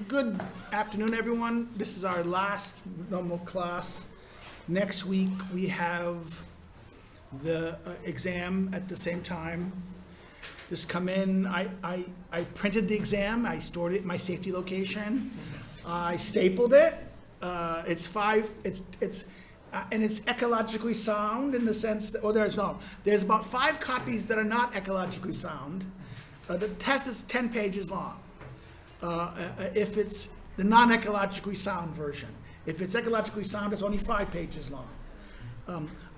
Good afternoon, everyone. This is our last normal class. Next week we have the exam at the same time. Just come in. I printed the exam. I stored it in my safety location. I stapled it. It's and it's ecologically sound in the sense that, there's about 5 copies that are not ecologically sound. The test is 10 pages long. If it's the non-ecologically sound version. If it's ecologically sound, it's only 5 pages long.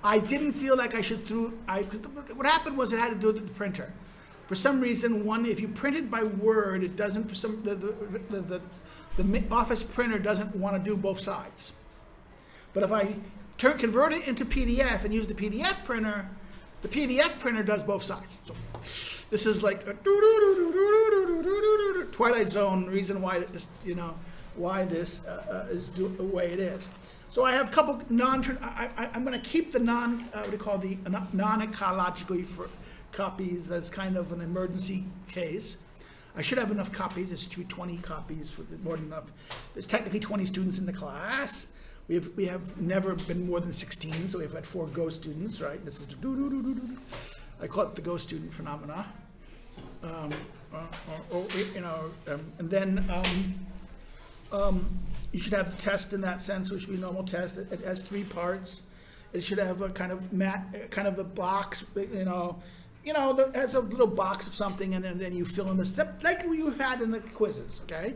I didn't feel like I should what happened was I had to do it with the printer. For some reason, if you print it by Word, it doesn't, the Office printer doesn't want to do both sides. But if I convert it into PDF and use the PDF printer does both sides. So this is like a Twilight Zone reason why this, this is the way it is. So I have a couple I'm going to keep the non-ecologically copies as kind of an emergency case. I should have enough copies. It should be 20 copies, more than enough. There's technically 20 students in the class. We have never been more than 16, so we've had 4 Go students, right? This is I call it the Go student phenomena. And then you should have the test in that sense, which would be a normal test. It has 3 parts. It should have a kind of a box, it has a little box of something, and then you fill in the step like you've had in the quizzes, okay?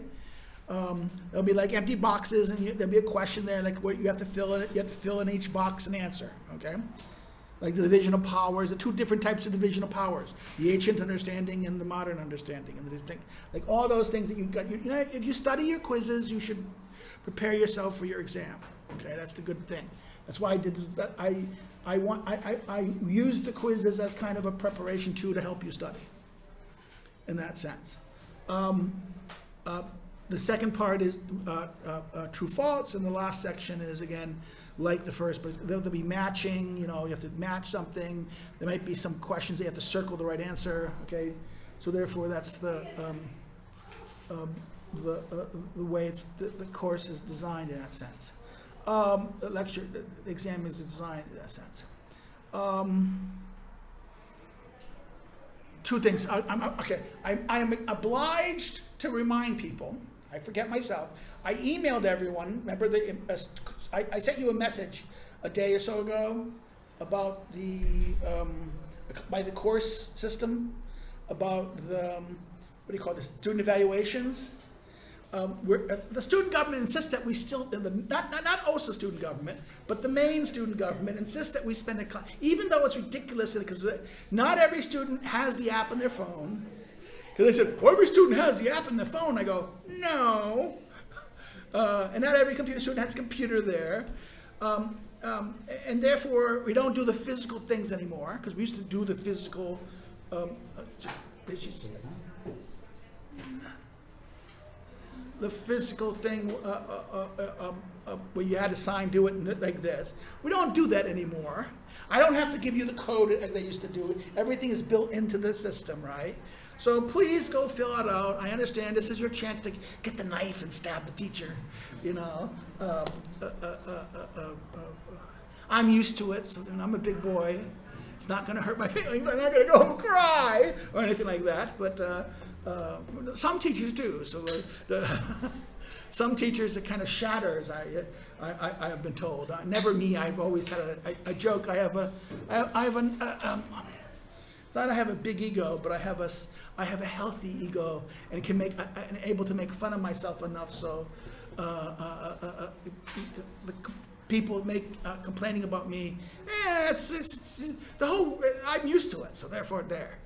There'll be like empty boxes, and there'll be a question there, like what you have to fill in. You have to fill in each box and answer, okay? Like the division of powers, the 2 different types of division of powers, the ancient understanding and the modern understanding, and like all those things that you've got. If you study your quizzes, you should prepare yourself for your exam. Okay, that's the good thing. That's why I did this. I used the quizzes as kind of a preparation tool to help you study. In that sense. The second part is true false, and the last section is again like the first, but there'll be matching. You have to match something. There might be some questions that you have to circle the right answer. Okay, so therefore that's the way the course is designed in that sense. The exam is designed in that sense. 2 things. I'm obliged to remind people. I forget myself. I emailed everyone. Remember, I sent you a message a day or so ago about by the course system about the student evaluations. The student government insists that we still, not OSA student government, but the main student government insists that we spend even though it's ridiculous, because not every student has the app on their phone. Because they said, well, every student has the app on their phone. I go, no. And not every computer student has a computer there. And therefore, we don't do the physical things anymore, because we used to do the physical thing where you had to do it like this. We don't do that anymore. I don't have to give you the code as I used to do. Everything is built into the system, right? So please go fill it out. I understand this is your chance to get the knife and stab the teacher. I'm used to it, so I'm a big boy. It's not going to hurt my feelings. I'm not going to go cry or anything like that. But some teachers do. So some teachers it kind of shatters. I have been told. Never me. I've always had a joke. I have not I have a big ego, but I have a healthy ego, and and able to make fun of myself enough so the people complaining about me. It's the whole. I'm used to it, so therefore there.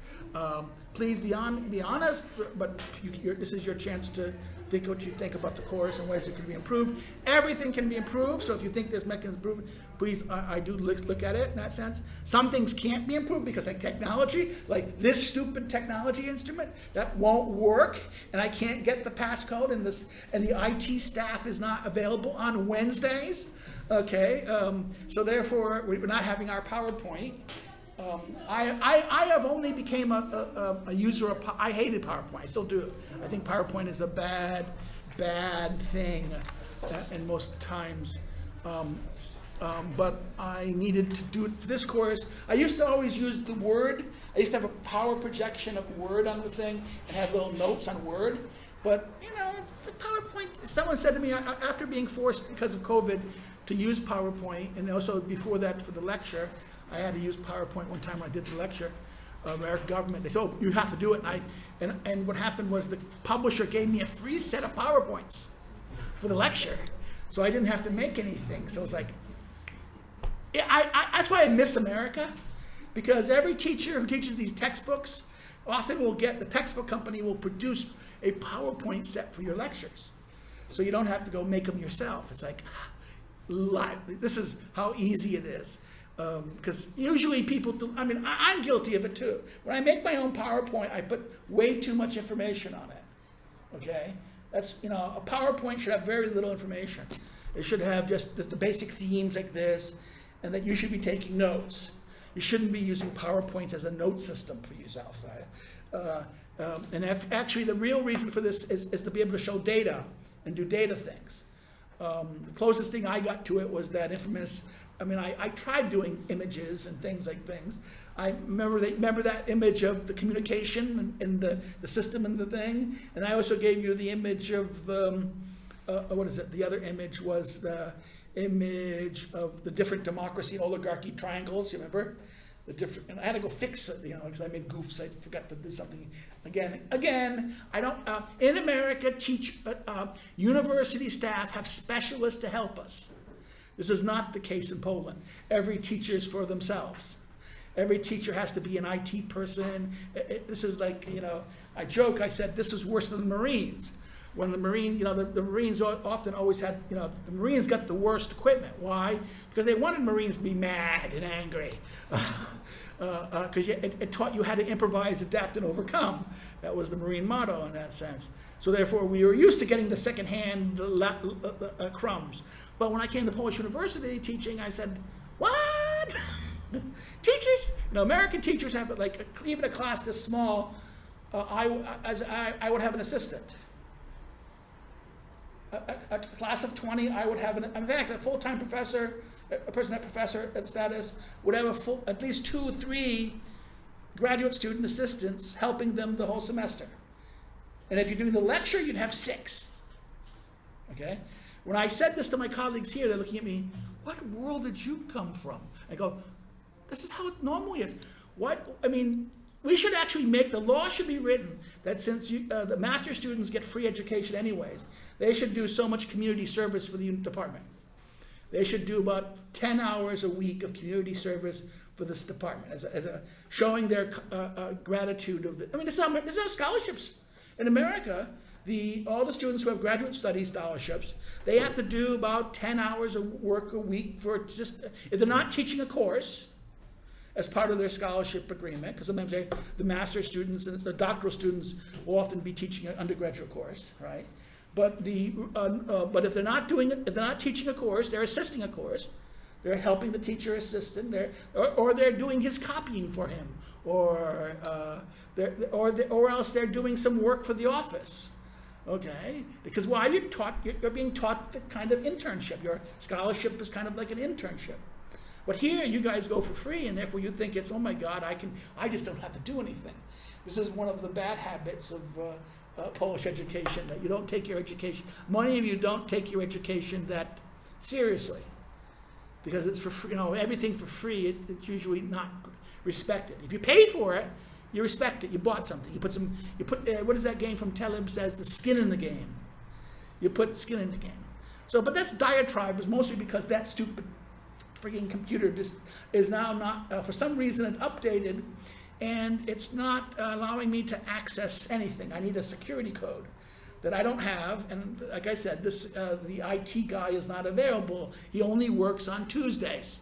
Please be honest, but this is your chance to think what you think about the course and ways it can be improved. Everything can be improved, so if you think this mechanism is improved, please, I do look at it in that sense. Some things can't be improved because like technology, like this stupid technology instrument, that won't work, and I can't get the passcode, and the IT staff is not available on Wednesdays. Okay, so therefore we're not having our PowerPoint. I have only became a user of, I hated PowerPoint, I still do. I think PowerPoint is a bad thing in most times. But I needed to do it for this course. I used to always use the Word. I used to have a power projection of Word on the thing and have little notes on Word. But, PowerPoint, someone said to me after being forced because of COVID to use PowerPoint, and also before that for the lecture, I had to use PowerPoint one time when I did the lecture, American government. They said, oh, you have to do it. And what happened was the publisher gave me a free set of PowerPoints for the lecture. So I didn't have to make anything. So it's like, that's why I miss America, because every teacher who teaches these textbooks often will get, the textbook company will produce a PowerPoint set for your lectures. So you don't have to go make them yourself. It's like, this is how easy it is. Because usually people do, I'm guilty of it too. When I make my own PowerPoint, I put way too much information on it, okay? That's, a PowerPoint should have very little information. It should have just the basic themes like this, and that you should be taking notes. You shouldn't be using PowerPoint as a note system for yourself. And actually, the real reason for this is to be able to show data and do data things. The closest thing I got to it was that infamous, I tried doing images and things. I remember that image of the communication and the system and the thing. And I also gave you the image of the, what is it? The other image was the image of the different democracy oligarchy triangles. You remember? The different, and I had to go fix it, because I made goofs. I forgot to do something. Again, I don't. In America, university staff have specialists to help us. This is not the case in Poland. Every teacher is for themselves. Every teacher has to be an IT person. This is like, I joke. I said this is worse than the Marines. When the Marines often always had, the Marines got the worst equipment. Why? Because they wanted Marines to be mad and angry. Because it taught you how to improvise, adapt, and overcome. That was the Marine motto in that sense. So therefore, we were used to getting the secondhand crumbs. But when I came to Polish University teaching, I said, what? Teachers? American teachers have, even a class this small, I would have an assistant. A class of 20, I would have, in fact, a full-time professor, a person at professor status, would have at least 2 or 3 graduate student assistants helping them the whole semester. And if you're doing the lecture, you'd have 6. Okay? When I said this to my colleagues here, they're looking at me, what world did you come from? I go, this is how it normally is. We should actually the law should be written that since the master students get free education anyways, they should do so much community service for the department. They should do about 10 hours a week of community service for this department as a showing their gratitude of there's how scholarships in America. All the students who have graduate study scholarships, they have to do about 10 hours of work a week if they're not teaching a course as part of their scholarship agreement, because sometimes the master's students and the doctoral students will often be teaching an undergraduate course, right? But if they're not teaching a course, they're assisting a course. They're helping the teacher assistant, or they're doing his copying for him, or else they're doing some work for the office. Okay, because you're being taught the kind of internship. Your scholarship is kind of like an internship. But here, you guys go for free, and therefore you think it's, oh my God, I just don't have to do anything. This is one of the bad habits of Polish education, that you don't take your education. Many of you don't take your education that seriously, because it's for free. Everything for free, it's usually not respected. If you pay for it, you respect it. You bought something. You put what is that game from Taleb says, the skin in the game. You put skin in the game. So, but that's diatribe is mostly because that stupid freaking computer just is now not, for some reason, updated, and it's not allowing me to access anything. I need a security code that I don't have, and like I said, the IT guy is not available. He only works on Tuesdays.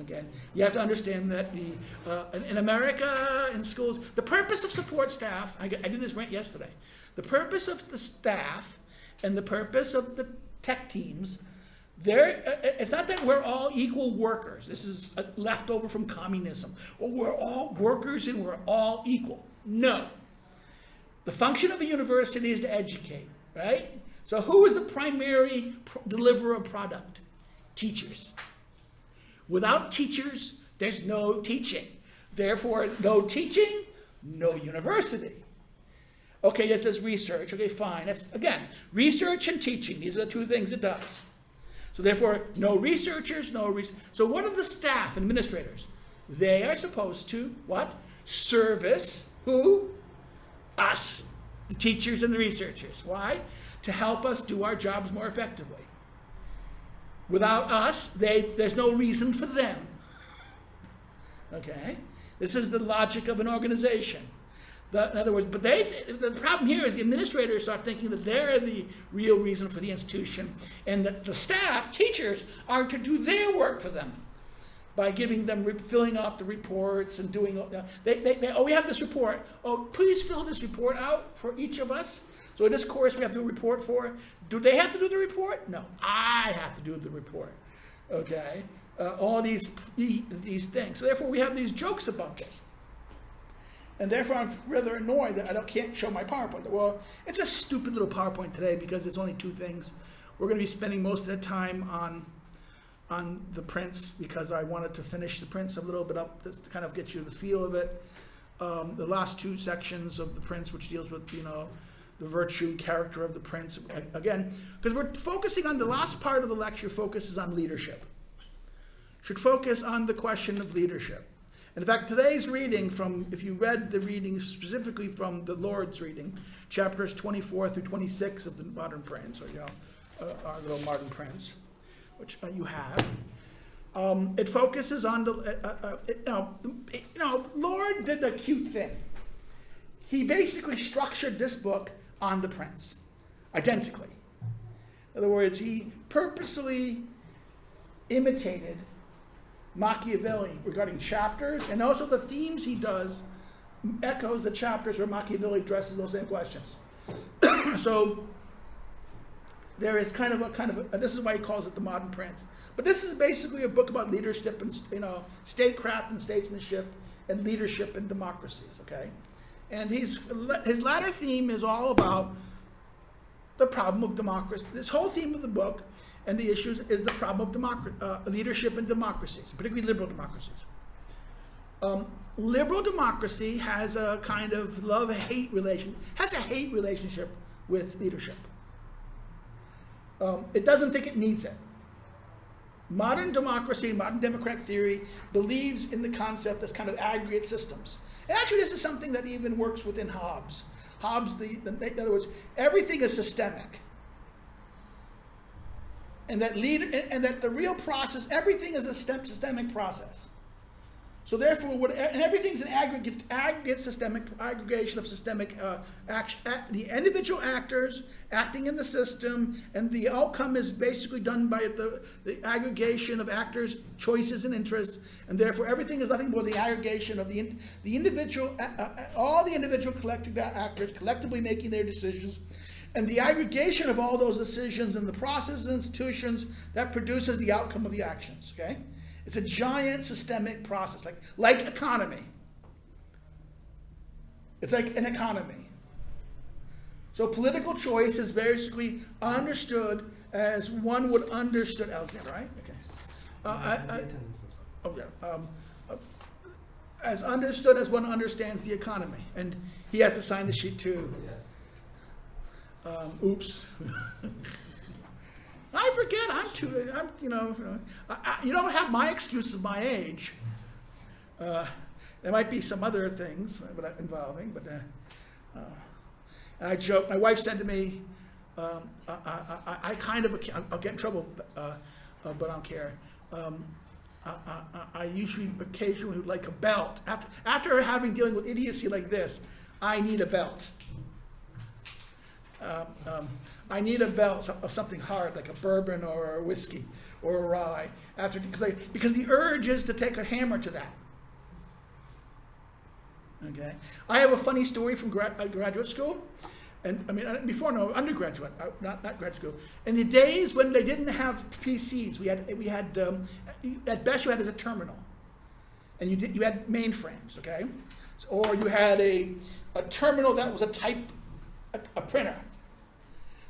Again, you have to understand that in America, in schools, the purpose of support staff, I did this rant yesterday, the purpose of the staff and the purpose of the tech teams, It's not that we're all equal workers. This is left over from communism. Or we're all workers and we're all equal. No. The function of a university is to educate, right? So who is the primary deliverer of product? Teachers. Without teachers, there's no teaching. Therefore, no teaching, no university. Okay, this is research. Okay, fine. That's, again, research and teaching. These are the two things it does. So therefore, no researchers, So what are the staff and administrators? They are supposed to, what? Service who? Us, the teachers and the researchers. Why? To help us do our jobs more effectively. Without us, there's no reason for them. Okay? This is the logic of an organization. In other words, but the problem here is the administrators start thinking that they're the real reason for the institution, and that the staff, teachers, are to do their work for them by giving them, filling out the reports and doing, we have this report. Oh, please fill this report out for each of us. So in this course we have to do a report for. Do they have to do the report? No, I have to do the report. Okay, all these things. So therefore we have these jokes about this. And therefore, I'm rather annoyed that I can't show my PowerPoint. Well, it's a stupid little PowerPoint today because it's only two things. We're going to be spending most of the time on the prints because I wanted to finish the prints a little bit up just to kind of get you the feel of it. The last two sections of the prints, which deals with, the virtue and character of the prints. Again, because we're focusing on the last part of the lecture focuses on leadership. Should focus on the question of leadership. In fact, today's reading if you read the reading specifically from the Lord's reading, chapters 24 through 26 of the modern prints, or our little modern prints, which you have, it focuses on Lord did a cute thing. He basically structured this book on the prints, identically. In other words, he purposely imitated Machiavelli regarding chapters, and also the themes he does echoes the chapters where Machiavelli addresses those same questions. So there is kind of this is why he calls it the modern prince. But this is basically a book about leadership and statecraft and statesmanship and leadership and democracies. Okay, and his latter theme is all about the problem of democracy. This whole theme of the book and the issues is the problem of leadership and democracies, particularly liberal democracies. Liberal democracy has a kind of love-hate relationship with leadership. It doesn't think it needs it. Modern democracy, modern democratic theory believes in the concept as kind of aggregate systems. And actually, this is something that even works within Hobbes. Hobbes, in other words, everything is systemic. And that the real process, everything is a systemic process. So therefore, and everything's an aggregate systemic aggregation of systemic the individual actors acting in the system, and the outcome is basically done by the aggregation of actors' choices and interests, and therefore everything is nothing more the aggregation of the individual, all the individual collective actors collectively making their decisions. And the aggregation of all those decisions and the processes and institutions that produces the outcome of the actions, okay? It's a giant systemic process, like economy. It's like an economy. So political choice is basically understood as one would understood, Alexander, right? Okay. As understood as one understands the economy. And he has to sign the sheet too. Oops. I forget. You don't have my excuse of my age. There might be some other things involving, but I joke. My wife said to me, I'll get in trouble, but I don't care. I usually occasionally would like a belt. After having dealing with idiocy like this, I need a belt. I need a belt of something hard, like a bourbon or a whiskey or a rye, because the urge is to take a hammer to that. Okay, I have a funny story from graduate school. And I mean, before undergraduate, not grad school. In the days when they didn't have PCs, we had at best you had as a terminal, and you had mainframes, okay, or you had a terminal that was a printer.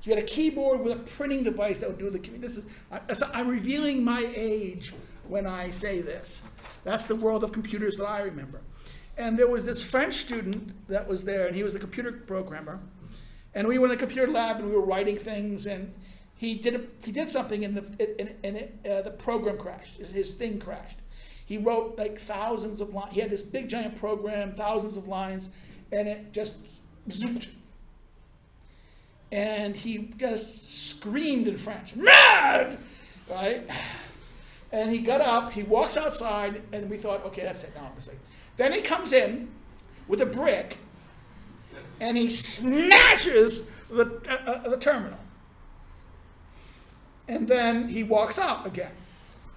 So you had a keyboard with a printing device that would do the. I'm revealing my age when I say this. That's the world of computers that I remember. And there was this French student that was there, and he was a computer programmer. And we were in the computer lab, and we were writing things, and he did something, and the program crashed. His thing crashed. He wrote like thousands of lines. He had this big giant program, thousands of lines, and it just zooped. And he just screamed in French, "Mad!" Right? And he got up, he walks outside, and we thought, okay, that's it, now I'm gonna say. Then he comes in with a brick, and he smashes the terminal. And then he walks out again.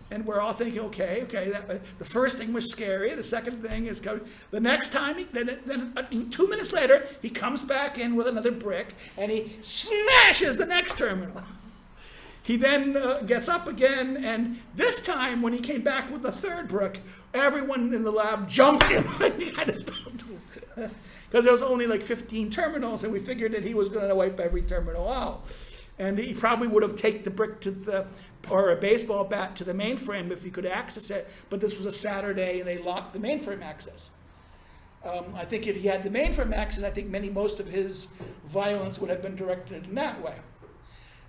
And we're all thinking, okay, the first thing was scary. The second thing is coming. The next time, then 2 minutes later, he comes back in with another brick, and he smashes the next terminal. He then gets up again, and this time, when he came back with the third brick, everyone in the lab jumped him. He had to stop because there was only like 15 terminals, and we figured that he was going to wipe every terminal out. And he probably would have taken the brick or a baseball bat to the mainframe if he could access it, but this was a Saturday, and they locked the mainframe access. I think if he had the mainframe access, I think most of his violence would have been directed in that way.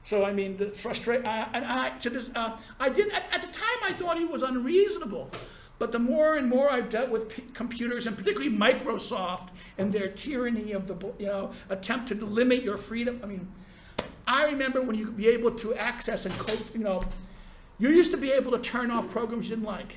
So I mean, the frustration, I didn't at the time I thought he was unreasonable, but the more and more I've dealt with computers, and particularly Microsoft and their tyranny of the attempt to limit your freedom. I mean, I remember when you could be able to access and code. You used to be able to turn off programs you didn't like.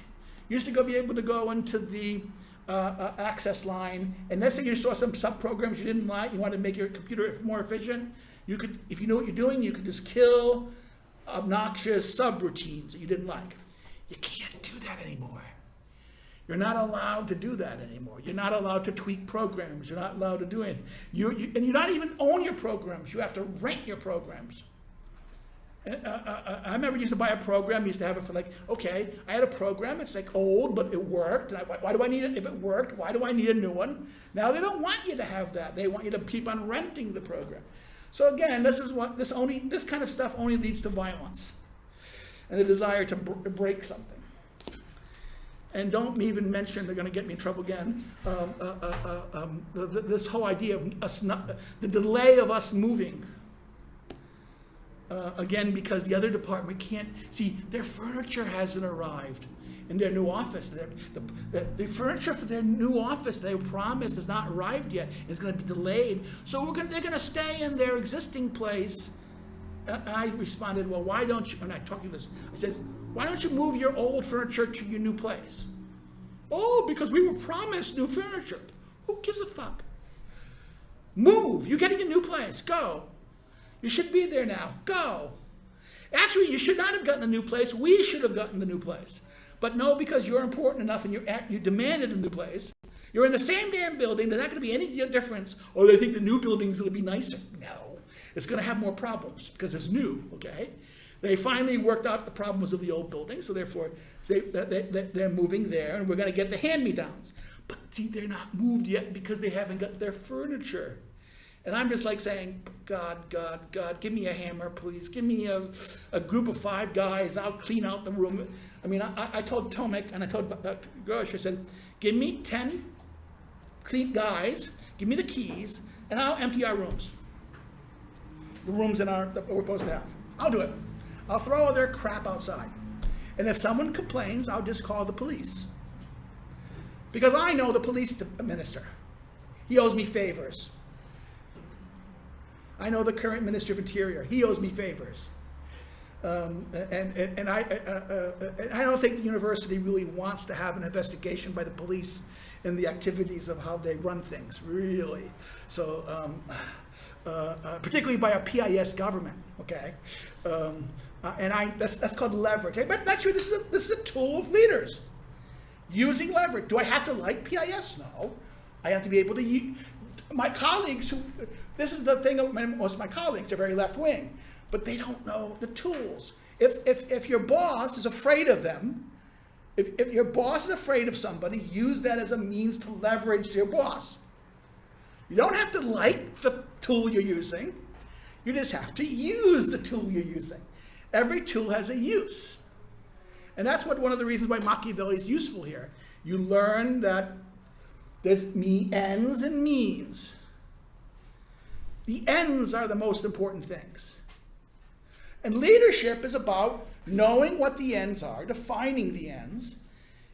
You used to be able to go into the access line, and let's say you saw some sub-programs you didn't like. You wanted to make your computer more efficient. You could, if you know what you're doing, you could just kill obnoxious subroutines that you didn't like. You can't do that anymore. You're not allowed to do that anymore. You're not allowed to tweak programs. You're not allowed to do anything. And you not even own your programs. You have to rent your programs. I remember used to buy a program, used to have it for like, okay, I had a program, it's like old, but it worked. Why do I need it? If it worked, why do I need a new one? Now they don't want you to have that. They want you to keep on renting the program. So again, this kind of stuff only leads to violence and the desire to break something. And don't even mention, they're going to get me in trouble again, this whole idea of the delay of us moving. Again, because the other department can't, see, their furniture hasn't arrived in their new office. The furniture for their new office they promised has not arrived yet. It's going to be delayed. So they're going to stay in their existing place. I responded, well, why don't you, and I talked to this, I says, why don't you move your old furniture to your new place? Oh, because we were promised new furniture. Who gives a fuck? Move. You're getting a new place. Go. You should be there now. Go. Actually, you should not have gotten the new place. We should have gotten the new place. But no, because you're important enough and you demanded a new place. You're in the same damn building. There's not going to be any difference. Oh, they think the new building's going to be nicer. No. It's going to have more problems because it's new, okay? They finally worked out the problems of the old building, so therefore they're moving there, and we're going to get the hand-me-downs. But see, they're not moved yet because they haven't got their furniture. And I'm just like saying, God, give me a hammer, please. Give me a group of 5 guys. I'll clean out the room. I mean, I told Tomek and I told Dr. Grosh, I said, give me 10 clean guys, give me the keys, and I'll empty our rooms. The rooms that we're supposed to have. I'll do it. I'll throw all their crap outside. And if someone complains, I'll just call the police. Because I know the police minister. He owes me favors. I know the current Minister of Interior. He owes me favors. And I don't think the university really wants to have an investigation by the police in the activities of how they run things, really. So, particularly by a PIS government, okay? That's called leverage. But that's true. This is a tool of leaders. Using leverage. Do I have to like PIS? No. I have to be able to use. My colleagues This is the thing of most of my colleagues are very left-wing, but they don't know the tools. If your boss is afraid of them, if your boss is afraid of somebody, use that as a means to leverage your boss. You don't have to like the tool you're using. You just have to use the tool you're using. Every tool has a use. And that's one of the reasons why Machiavelli is useful here. You learn that there's ends and means. The ends are the most important things. And leadership is about knowing what the ends are, defining the ends,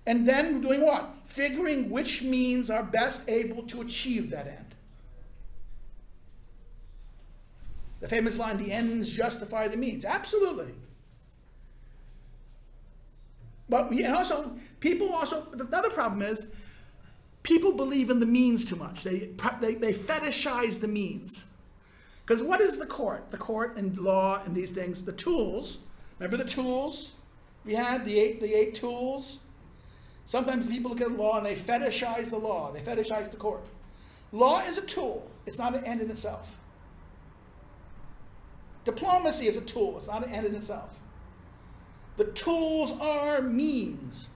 and then doing what? Figuring which means are best able to achieve that end. The famous line, the ends justify the means. Absolutely. But another problem is, people believe in the means too much. They fetishize the means. Because what is the court? The court and law and these things, the tools. Remember the tools? We had the eight tools. Sometimes people look at law and they fetishize the law. They fetishize the court. Law is a tool. It's not an end in itself. Diplomacy is a tool. It's not an end in itself. The tools are means.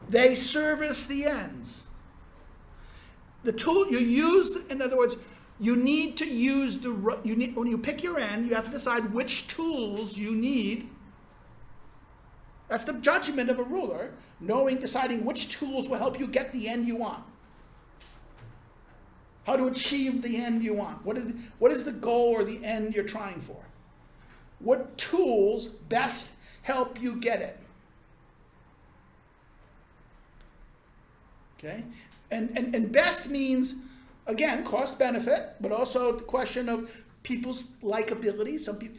They service the ends. The tool you use, in other words, you need to use when you pick your end, you have to decide which tools you need. That's the judgment of a ruler, deciding which tools will help you get the end you want. How to achieve the end you want. What is the goal or the end you're trying for? What tools best help you get it? Okay? And best means, again, cost benefit, but also the question of people's likability. Some people,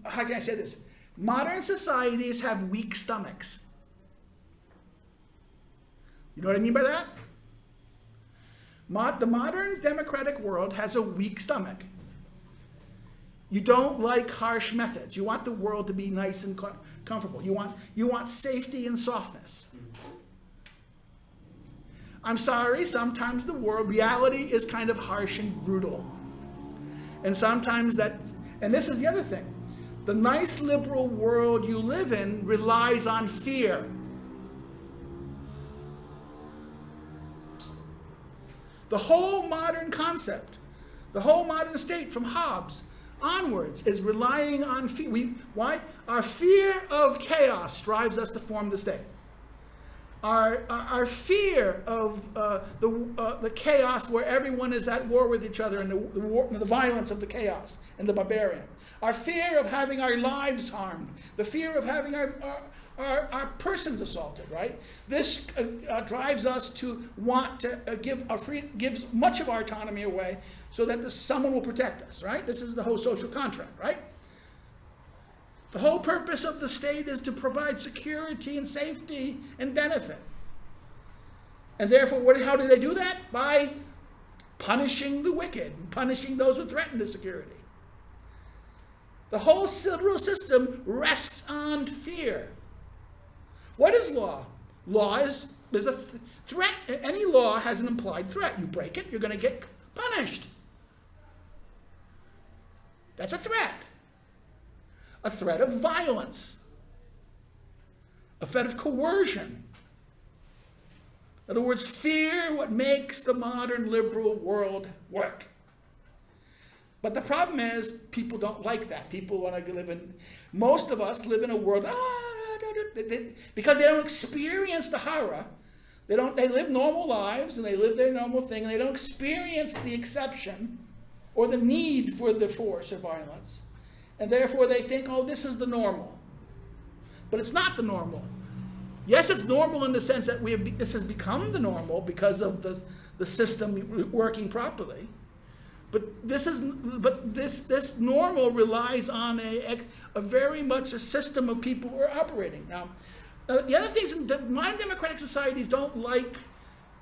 how can I say this? Modern societies have weak stomachs. You know what I mean by that? The modern democratic world has a weak stomach. You don't like harsh methods. You want the world to be nice and comfortable. You want safety and softness. I'm sorry, sometimes reality is kind of harsh and brutal. And sometimes and this is the other thing. The nice liberal world you live in relies on fear. The whole modern concept, the whole modern state from Hobbes onwards is relying on fear. Why? Our fear of chaos drives us to form the state. Our fear of the chaos where everyone is at war with each other and the violence of the chaos and the barbarian. Our fear of having our lives harmed. The fear of having our persons assaulted, right? This drives us to want to gives much of our autonomy away so that someone will protect us, right? This is the whole social contract, right? The whole purpose of the state is to provide security and safety and benefit. And therefore, how do they do that? By punishing the wicked, punishing those who threaten the security. The whole civil system rests on fear. What is law? There's a threat. Any law has an implied threat. You break it, you're going to get punished. That's a threat. A threat of violence. A threat of coercion. In other words, fear what makes the modern liberal world work. But the problem is, people don't like that. People want to most of us live in a world, because they don't experience the horror. They live normal lives, and they live their normal thing, and they don't experience the exception or the need for the force or violence. And therefore they think, this is the normal. But it's not the normal. Yes, it's normal in the sense that this has become the normal because of the system working properly. But this normal relies on a very much a system of people who are operating. Now, the other things, modern democratic societies don't like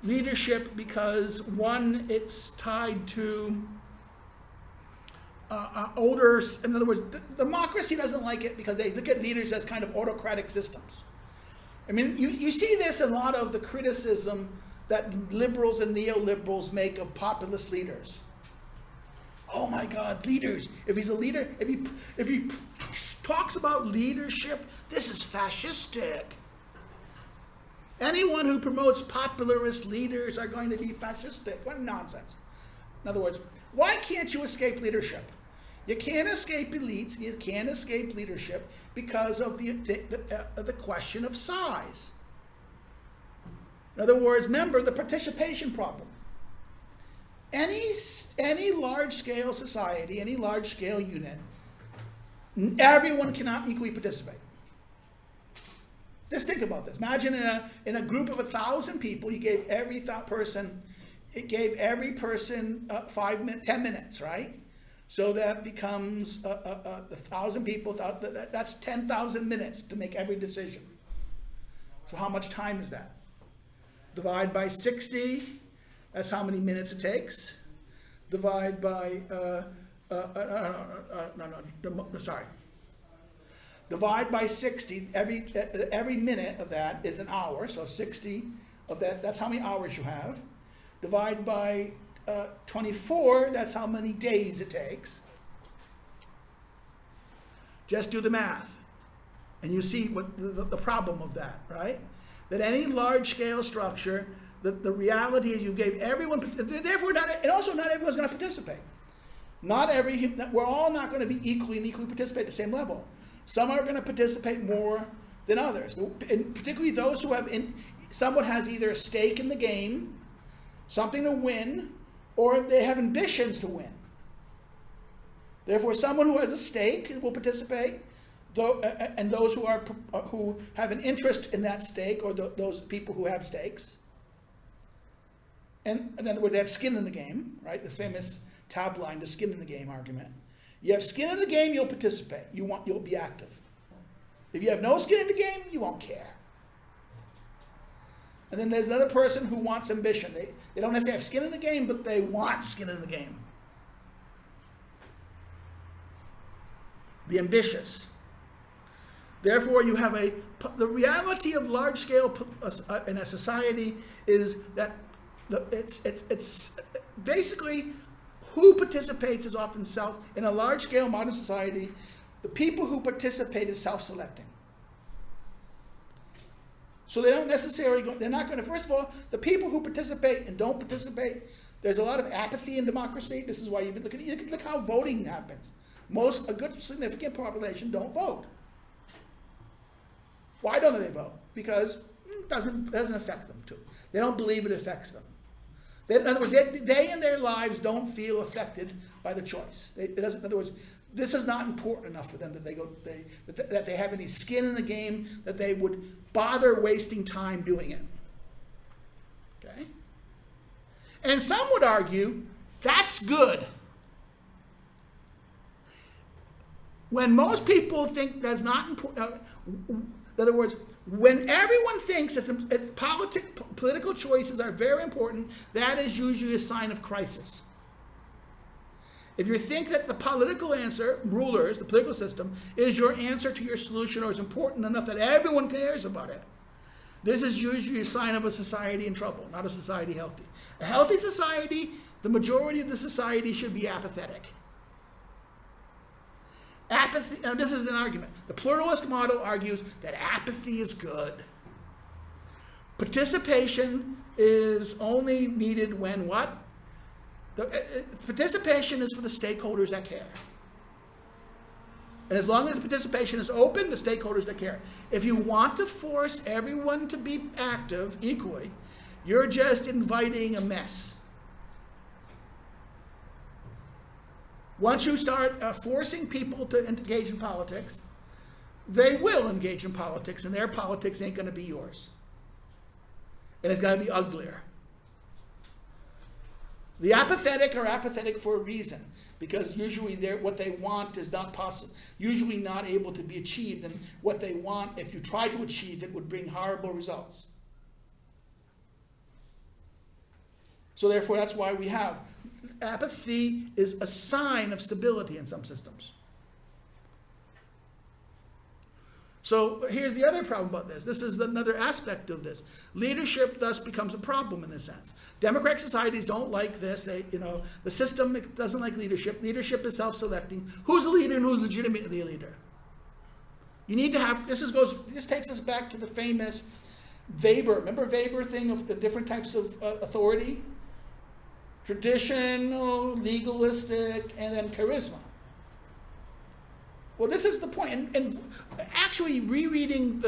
leadership because, one, it's tied to older, in other words, democracy doesn't like it because they look at leaders as kind of autocratic systems. I mean, you see this in a lot of the criticism that liberals and neoliberals make of populist leaders. my God, leaders. If he's a leader, if he talks about leadership, this is fascistic. Anyone who promotes popularist leaders are going to be fascistic. What nonsense. In other words, why can't you escape leadership? You can't escape elites, you can't escape leadership because of the question of size. In other words, remember the participation problem. Any large-scale society, any large-scale unit, everyone cannot equally participate. Just think about this. Imagine in a group of 1,000 people, you gave every person 10 minutes, right? So that becomes 1,000 people. That's 10,000 minutes to make every decision. So how much time is that? Divide by 60. That's how many minutes it takes. Divide by Divide by 60. Every minute of that is an hour. So 60 of that. That's how many hours you have. Divide by 24, that's how many days it takes. Just do the math. And you see what the problem of that, right? That any large-scale structure, the reality is you gave everyone, therefore not everyone's going to participate. We're all not going to be equally participate at the same level. Some are going to participate more than others. And particularly those who have, someone has either a stake in the game, something to win, or they have ambitions to win. Therefore, someone who has a stake will participate, and those who have an interest in that stake, or those people who have stakes. And in other words, they have skin in the game, right? This famous tabline, the skin in the game argument. You have skin in the game, you'll participate. You'll be active. If you have no skin in the game, you won't care. And then there's another person who wants ambition. They don't necessarily have skin in the game, but they want skin in the game. The ambitious. Therefore, you have the reality of large scale in a society is that it's basically who participates is often in a large scale modern society, the people who participate is self-selecting. So they're not going to, first of all, the people who participate and don't participate, there's a lot of apathy in democracy. This is why you look how voting happens. A good significant population don't vote. Why don't they vote? Because it doesn't affect them too. They don't believe it affects them. In other words, they in their lives don't feel affected by the choice. In other words, this is not important enough for them that they have any skin in the game, that they would bother wasting time doing it. Okay? And some would argue that's good. When most people think that's not important, in other words, when everyone thinks political choices are very important, that is usually a sign of crisis. If you think that the political answer, rulers, the political system, is your answer to your solution or is important enough that everyone cares about it, this is usually a sign of a society in trouble, not a society healthy. A healthy society, the majority of the society should be apathetic. Apathy, now this is an argument. The pluralist model argues that apathy is good. Participation is only needed when what? Participation is for the stakeholders that care. And as long as participation is open, the stakeholders that care. If you want to force everyone to be active equally, you're just inviting a mess. Once you start forcing people to engage in politics, they will engage in politics, and their politics ain't going to be yours. And it's going to be uglier. The apathetic are apathetic for a reason, because usually what they want is not possible, usually not able to be achieved, and what they want, if you try to achieve it, would bring horrible results. So therefore, that's why we have apathy is a sign of stability in some systems. So here's the other problem about this. This is another aspect of this. Leadership thus becomes a problem in this sense. Democratic societies don't like this. The system doesn't like leadership. Leadership is self-selecting. Who's a leader and who's legitimately a leader? You need to have, this takes us back to the famous Weber. Remember Weber thing of the different types of authority? Traditional, legalistic, and then charisma. Well, this is the point. And actually rereading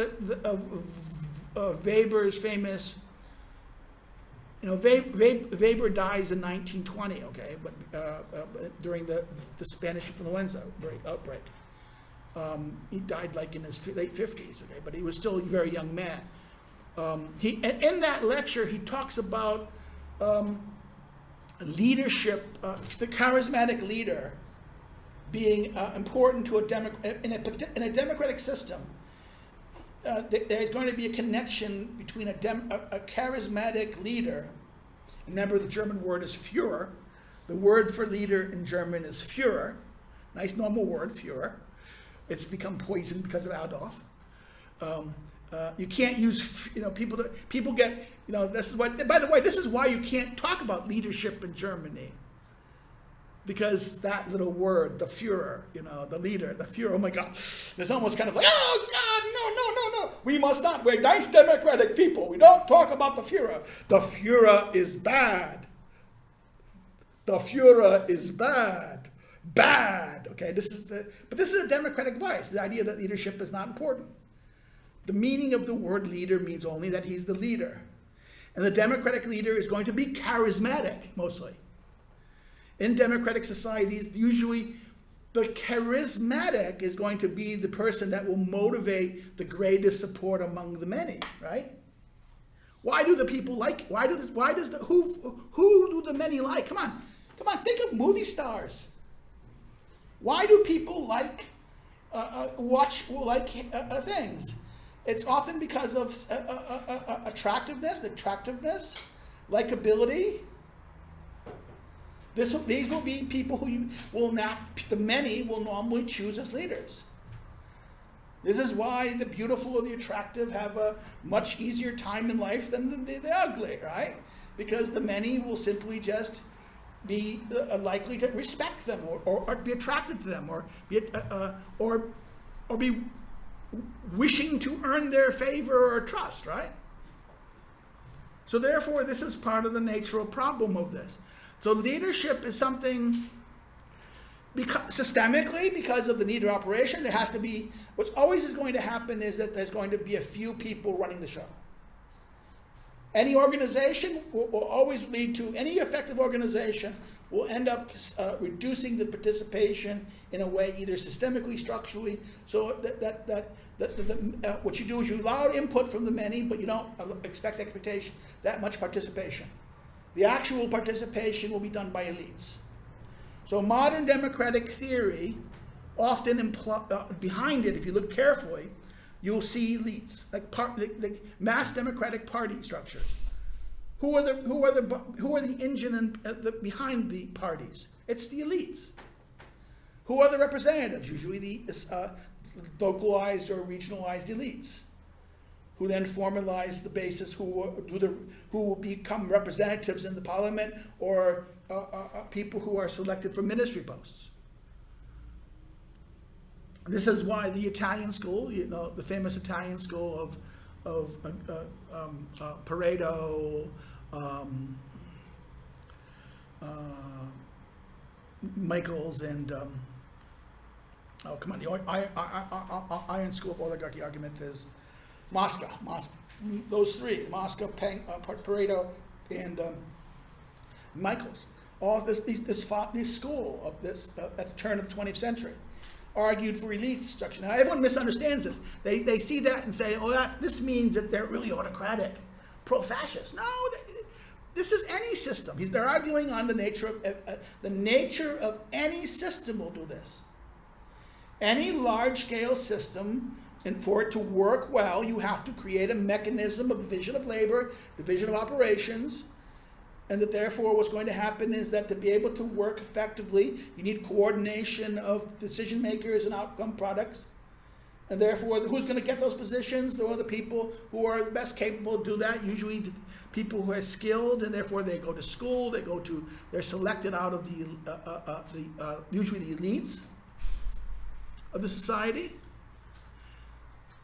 Weber's famous, Weber dies in 1920, okay, but during the Spanish influenza outbreak. He died like in his late 50s, okay, but he was still a very young man. In that lecture, he talks about leadership, the charismatic leader being important to in a democratic system. There's going to be a connection between a charismatic leader. Remember, the German word is Führer. The word for leader in German is Führer. Nice normal word, Führer. It's become poisoned because of Adolf. You can't use, people get, this is why, by the way, this is why you can't talk about leadership in Germany. Because that little word, the Führer, the leader, the Führer, oh my God, it's almost kind of like, oh God, no. We must not. We're nice democratic people. We don't talk about the Führer. The Führer is bad. The Führer is bad. Bad. Okay, this is a democratic vice, the idea that leadership is not important. The meaning of the word leader means only that he's the leader. And the democratic leader is going to be charismatic, mostly. In democratic societies, usually the charismatic is going to be the person that will motivate the greatest support among the many, right? Why do the people like? Who do the many like? Come on, think of movie stars. Why do people watch things? It's often because of attractiveness, likability. These will be people who the many will normally choose as leaders. This is why the beautiful or the attractive have a much easier time in life than the ugly, right? Because the many will simply just be likely to respect them or be attracted to them or be wishing to earn their favor or trust, right? So therefore, this is part of the natural problem of this. So leadership is something, systemically, because of the need of operation, there has to be, what's always is going to happen is that there's going to be a few people running the show. Any organization will always lead to, any effective organization will end up reducing the participation in a way, either systemically, structurally, so what you do is you allow input from the many, but you don't expect that much participation. The actual participation will be done by elites. So modern democratic theory, often behind it, if you look carefully, you'll see elites, like mass democratic party structures. Who are the engine behind the parties? It's the elites. Who are the representatives? Usually the localized or regionalized elites, who then formalize the basis, who will become representatives in the parliament or people who are selected for ministry posts. This is why the Italian school, the famous Italian school of Pareto, Michaels, and the Iron School of Oligarchy argument is Mosca, those three, Mosca, Pareto, and Michaels. All this school of this at the turn of the 20th century argued for elite structure. Now everyone misunderstands this. They see that and say, this means that they're really autocratic, pro-fascist. No, this is any system. They're arguing on the nature of any system will do this. Any large-scale system, and for it to work well, you have to create a mechanism of division of labor, division of operations, and that therefore what's going to happen is that to be able to work effectively, you need coordination of decision makers and outcome products. And therefore, who's going to get those positions? There are the people who are the best capable to do that, usually the people who are skilled, and therefore they go to school, they're selected out of usually the elites of the society.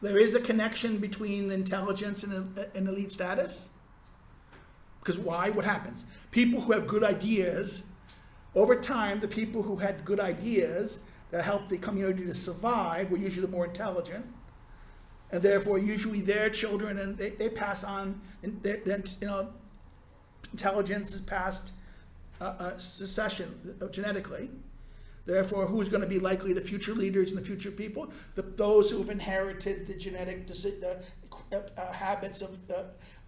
There is a connection between intelligence and elite status. Because why? What happens? People who have good ideas, over time, the people who had good ideas that helped the community to survive were usually the more intelligent. And therefore, usually their children, and they pass on, and intelligence is passed succession genetically. Therefore, who's going to be likely the future leaders and the future people? Those who have inherited the genetic habits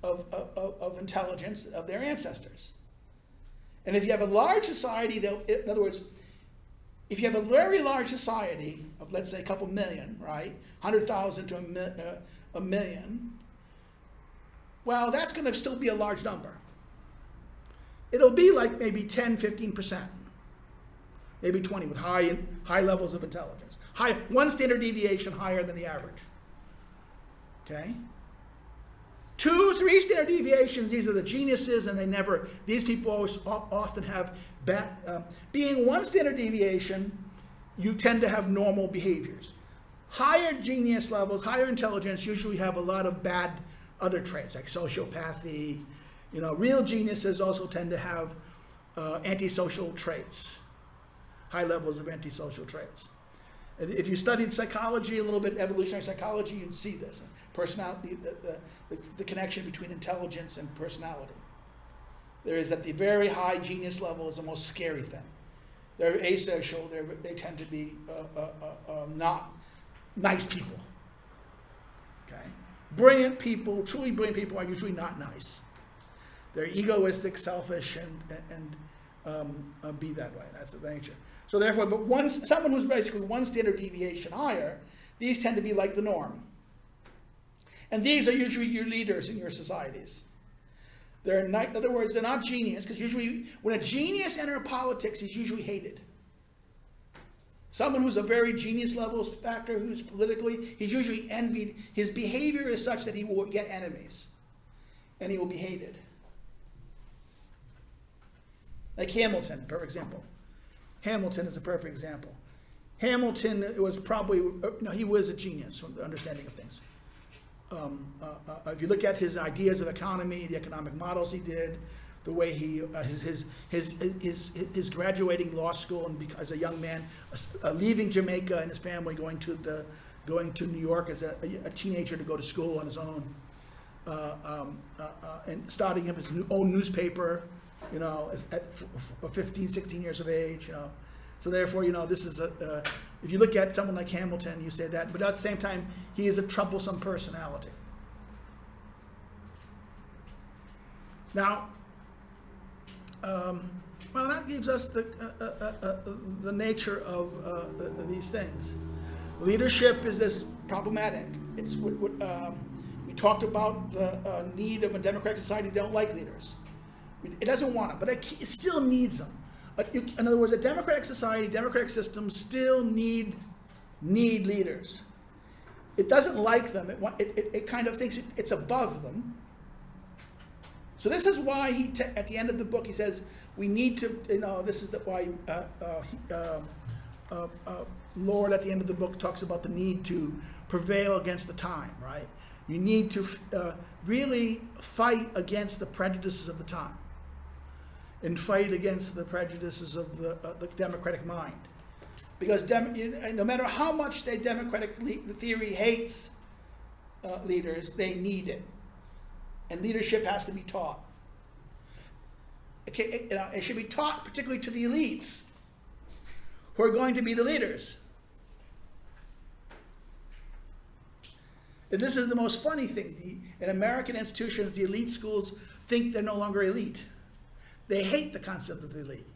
of intelligence of their ancestors. And if you have a large society, in other words, if you have a very large society of, let's say, a couple million, right, 100,000 to a million, well, that's going to still be a large number. It'll be like maybe 10, 15%. Maybe 20 with high levels of intelligence. One standard deviation higher than the average. Okay? 2, 3 standard deviations, these are the geniuses, and these people often have being 1 standard deviation, you tend to have normal behaviors. Higher genius levels, higher intelligence usually have a lot of bad other traits, like sociopathy. Real geniuses also tend to have antisocial traits. High levels of antisocial traits. And if you studied psychology, a little bit evolutionary psychology, you'd see this. Personality, the connection between intelligence and personality. There is at the very high genius level is the most scary thing. They're asocial, they tend to be not nice people. Okay? Brilliant people, truly brilliant people are usually not nice. They're egoistic, selfish, and be that way. That's the nature. So therefore, but someone who's basically 1 standard deviation higher, these tend to be like the norm. And these are usually your leaders in your societies. In other words, they're not genius, because usually when a genius enters politics, he's usually hated. Someone who's a very genius level factor, who's politically, he's usually envied. His behavior is such that he will get enemies, and he will be hated. Like Hamilton, for example. Hamilton is a perfect example. Hamilton was probably, he was a genius from the understanding of things. If you look at his ideas of economy, the economic models he did, the way he, his graduating law school and as a young man, leaving Jamaica and his family, going to New York as a teenager to go to school on his own, and starting up his own newspaper, at 15, 16 years of age, So therefore, this is if you look at someone like Hamilton, you say that, but at the same time, he is a troublesome personality. Now, that gives us the nature of these things. Leadership is this problematic. It's we talked about the need of a democratic society. They don't like leaders. It doesn't want them, but it still needs them. In other words, a democratic society, democratic system still need leaders. It doesn't like them. It kind of thinks it's above them. So this is why at the end of the book, he says, we need to, this is why Lord at the end of the book talks about the need to prevail against the time, right? You need to really fight against the prejudices of the time and fight against the prejudices of the democratic mind. Because no matter how much the democratic theory hates leaders, they need it. And leadership has to be taught. It should be taught particularly to the elites who are going to be the leaders. And this is the most funny thing. In American institutions, the elite schools think they're no longer elite. They hate the concept of the elite.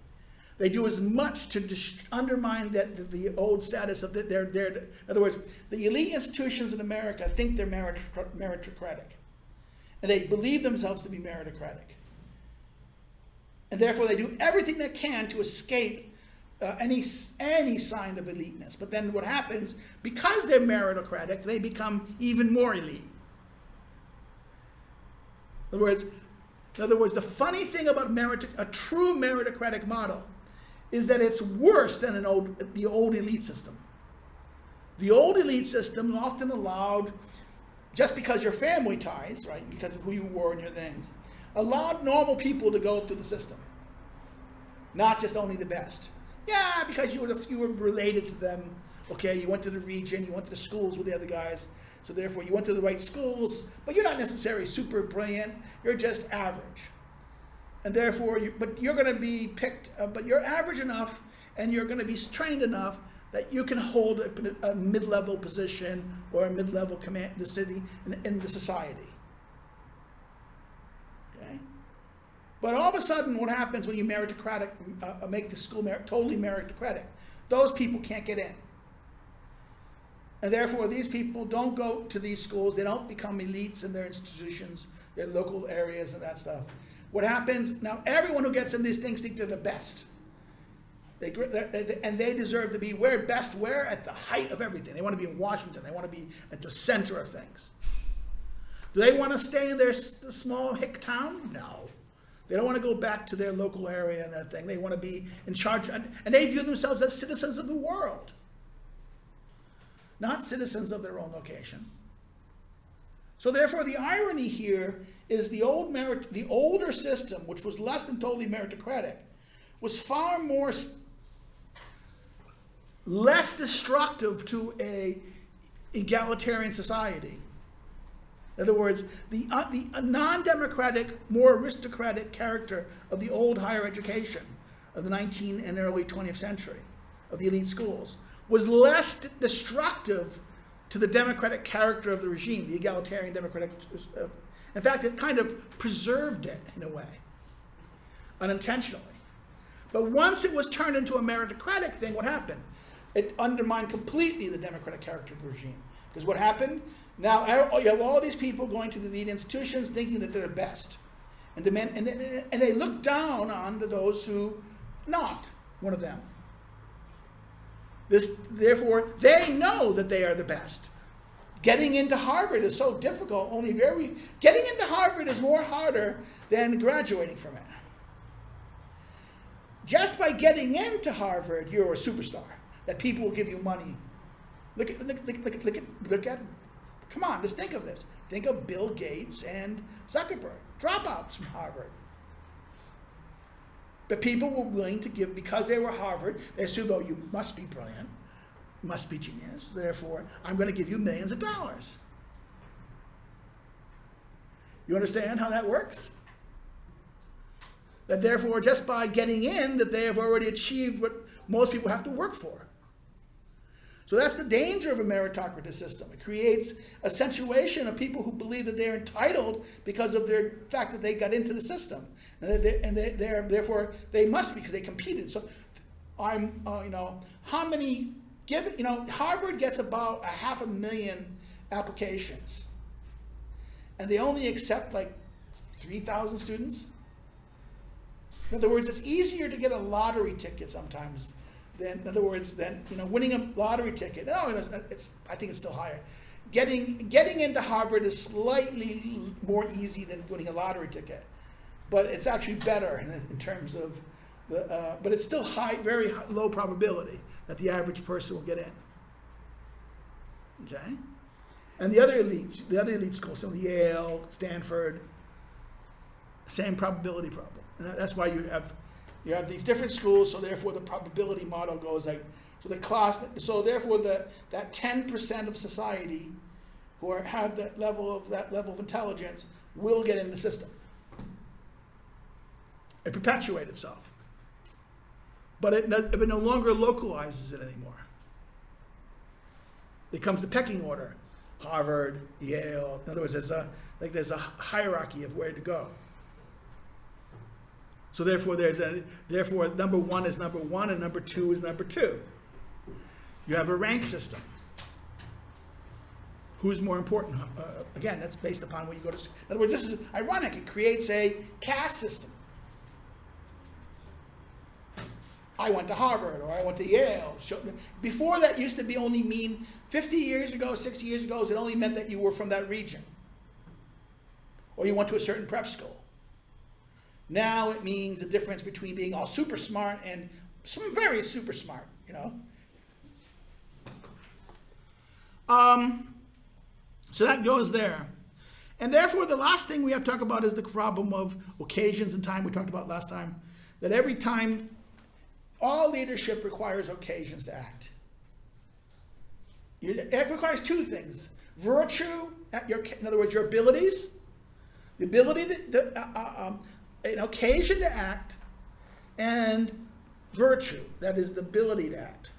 They do as much to undermine the old status of their. In other words, the elite institutions in America think they're meritocratic. And they believe themselves to be meritocratic. And therefore they do everything they can to escape any sign of eliteness. But then what happens, because they're meritocratic, they become even more elite. In other words, the funny thing about a true meritocratic model is that it's worse than the old elite system. The old elite system often allowed, just because your family ties, right, because of who you were and your things, allowed normal people to go through the system, not just only the best. Yeah, because you were related to them. Okay, you went to the region, you went to the schools with the other guys, so therefore you went to the right schools, but you're not necessarily super brilliant, you're just average. And therefore, you're going to be picked, but you're average enough, and you're going to be trained enough that you can hold a mid-level position or a mid-level command in the city, in the society. Okay? But all of a sudden, what happens when you make the school totally meritocratic? Those people can't get in. And therefore, these people don't go to these schools. They don't become elites in their institutions, their local areas and that stuff. What happens, now everyone who gets in these things think they're the best. And they deserve to be best where? At the height of everything. They want to be in Washington. They want to be at the center of things. Do they want to stay in their small hick town? No. They don't want to go back to their local area and that thing. They want to be in charge. And they view themselves as citizens of the world, not citizens of their own location. So therefore, the irony here is the older system, which was less than totally meritocratic, was far less destructive to a egalitarian society. In other words, the non-democratic, more aristocratic character of the old higher education of the 19th and early 20th century, of the elite schools, was less destructive to the democratic character of the regime, the egalitarian democratic. In fact, it kind of preserved it in a way, unintentionally. But once it was turned into a meritocratic thing, what happened? It undermined completely the democratic character of the regime. Because what happened? Now you have all these people going to the elite institutions thinking that they're the best. And they look down on those who not one of them. Therefore, they know that they are the best. Getting into Harvard is so difficult. Getting into Harvard is more harder than graduating from it. Just by getting into Harvard, you're a superstar. That people will give you money. Look at. Come on, just think of this. Think of Bill Gates and Zuckerberg, dropouts from Harvard. But people were willing to give, because they were Harvard, they assumed, oh, you must be brilliant, must be genius, therefore, I'm going to give you millions of dollars. You understand how that works? That therefore, just by getting in, that they have already achieved what most people have to work for. So that's the danger of a meritocratic system. It creates a situation of people who believe that they're entitled because of their fact that they got into the system, and therefore they must be because they competed. So how many Harvard gets about 500,000 applications, and they only accept like 3,000 students. In other words, it's easier to get a lottery ticket sometimes than winning a lottery ticket. No, I think it's still higher. Getting into Harvard is slightly more easy than winning a lottery ticket, but it's actually better in terms of but it's still very low probability that the average person will get in. Okay, and the other elite schools, so Yale, Stanford, same probability problem. And that's why you have these different schools, so therefore the probability model goes like, so therefore that 10% of society who have that level of intelligence will get in the system. It perpetuates itself. But it no longer localizes it anymore. It comes the pecking order. Harvard, Yale. In other words, there's a hierarchy of where to go. So therefore, number one is number one, and number two is number two. You have a rank system. Who's more important? Again, that's based upon where you go to. In other words, this is ironic. It creates a caste system. I went to Harvard or I went to Yale. Before that used to be only mean 50 years ago, 60 years ago, it only meant that you were from that region. Or you went to a certain prep school. Now it means the difference between being all super smart and some very super smart, you know. So that goes there. And therefore, the last thing we have to talk about is the problem of occasions and time we talked about last time. That every time, all leadership requires occasions to act. It requires two things. Virtue, in other words, your abilities, the ability an occasion to act, and virtue, that is the ability to act.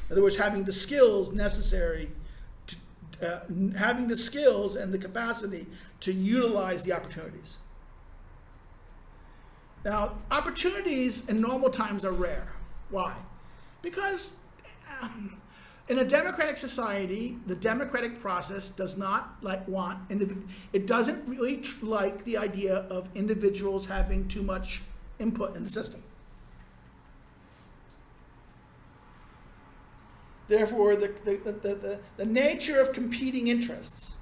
In other words, having the skills necessary, having the skills and the capacity to utilize the opportunities. Now, opportunities in normal times are rare. Why? Because in a democratic society, the democratic process does not it doesn't really like the idea of individuals having too much input in the system. Therefore, the nature of competing interests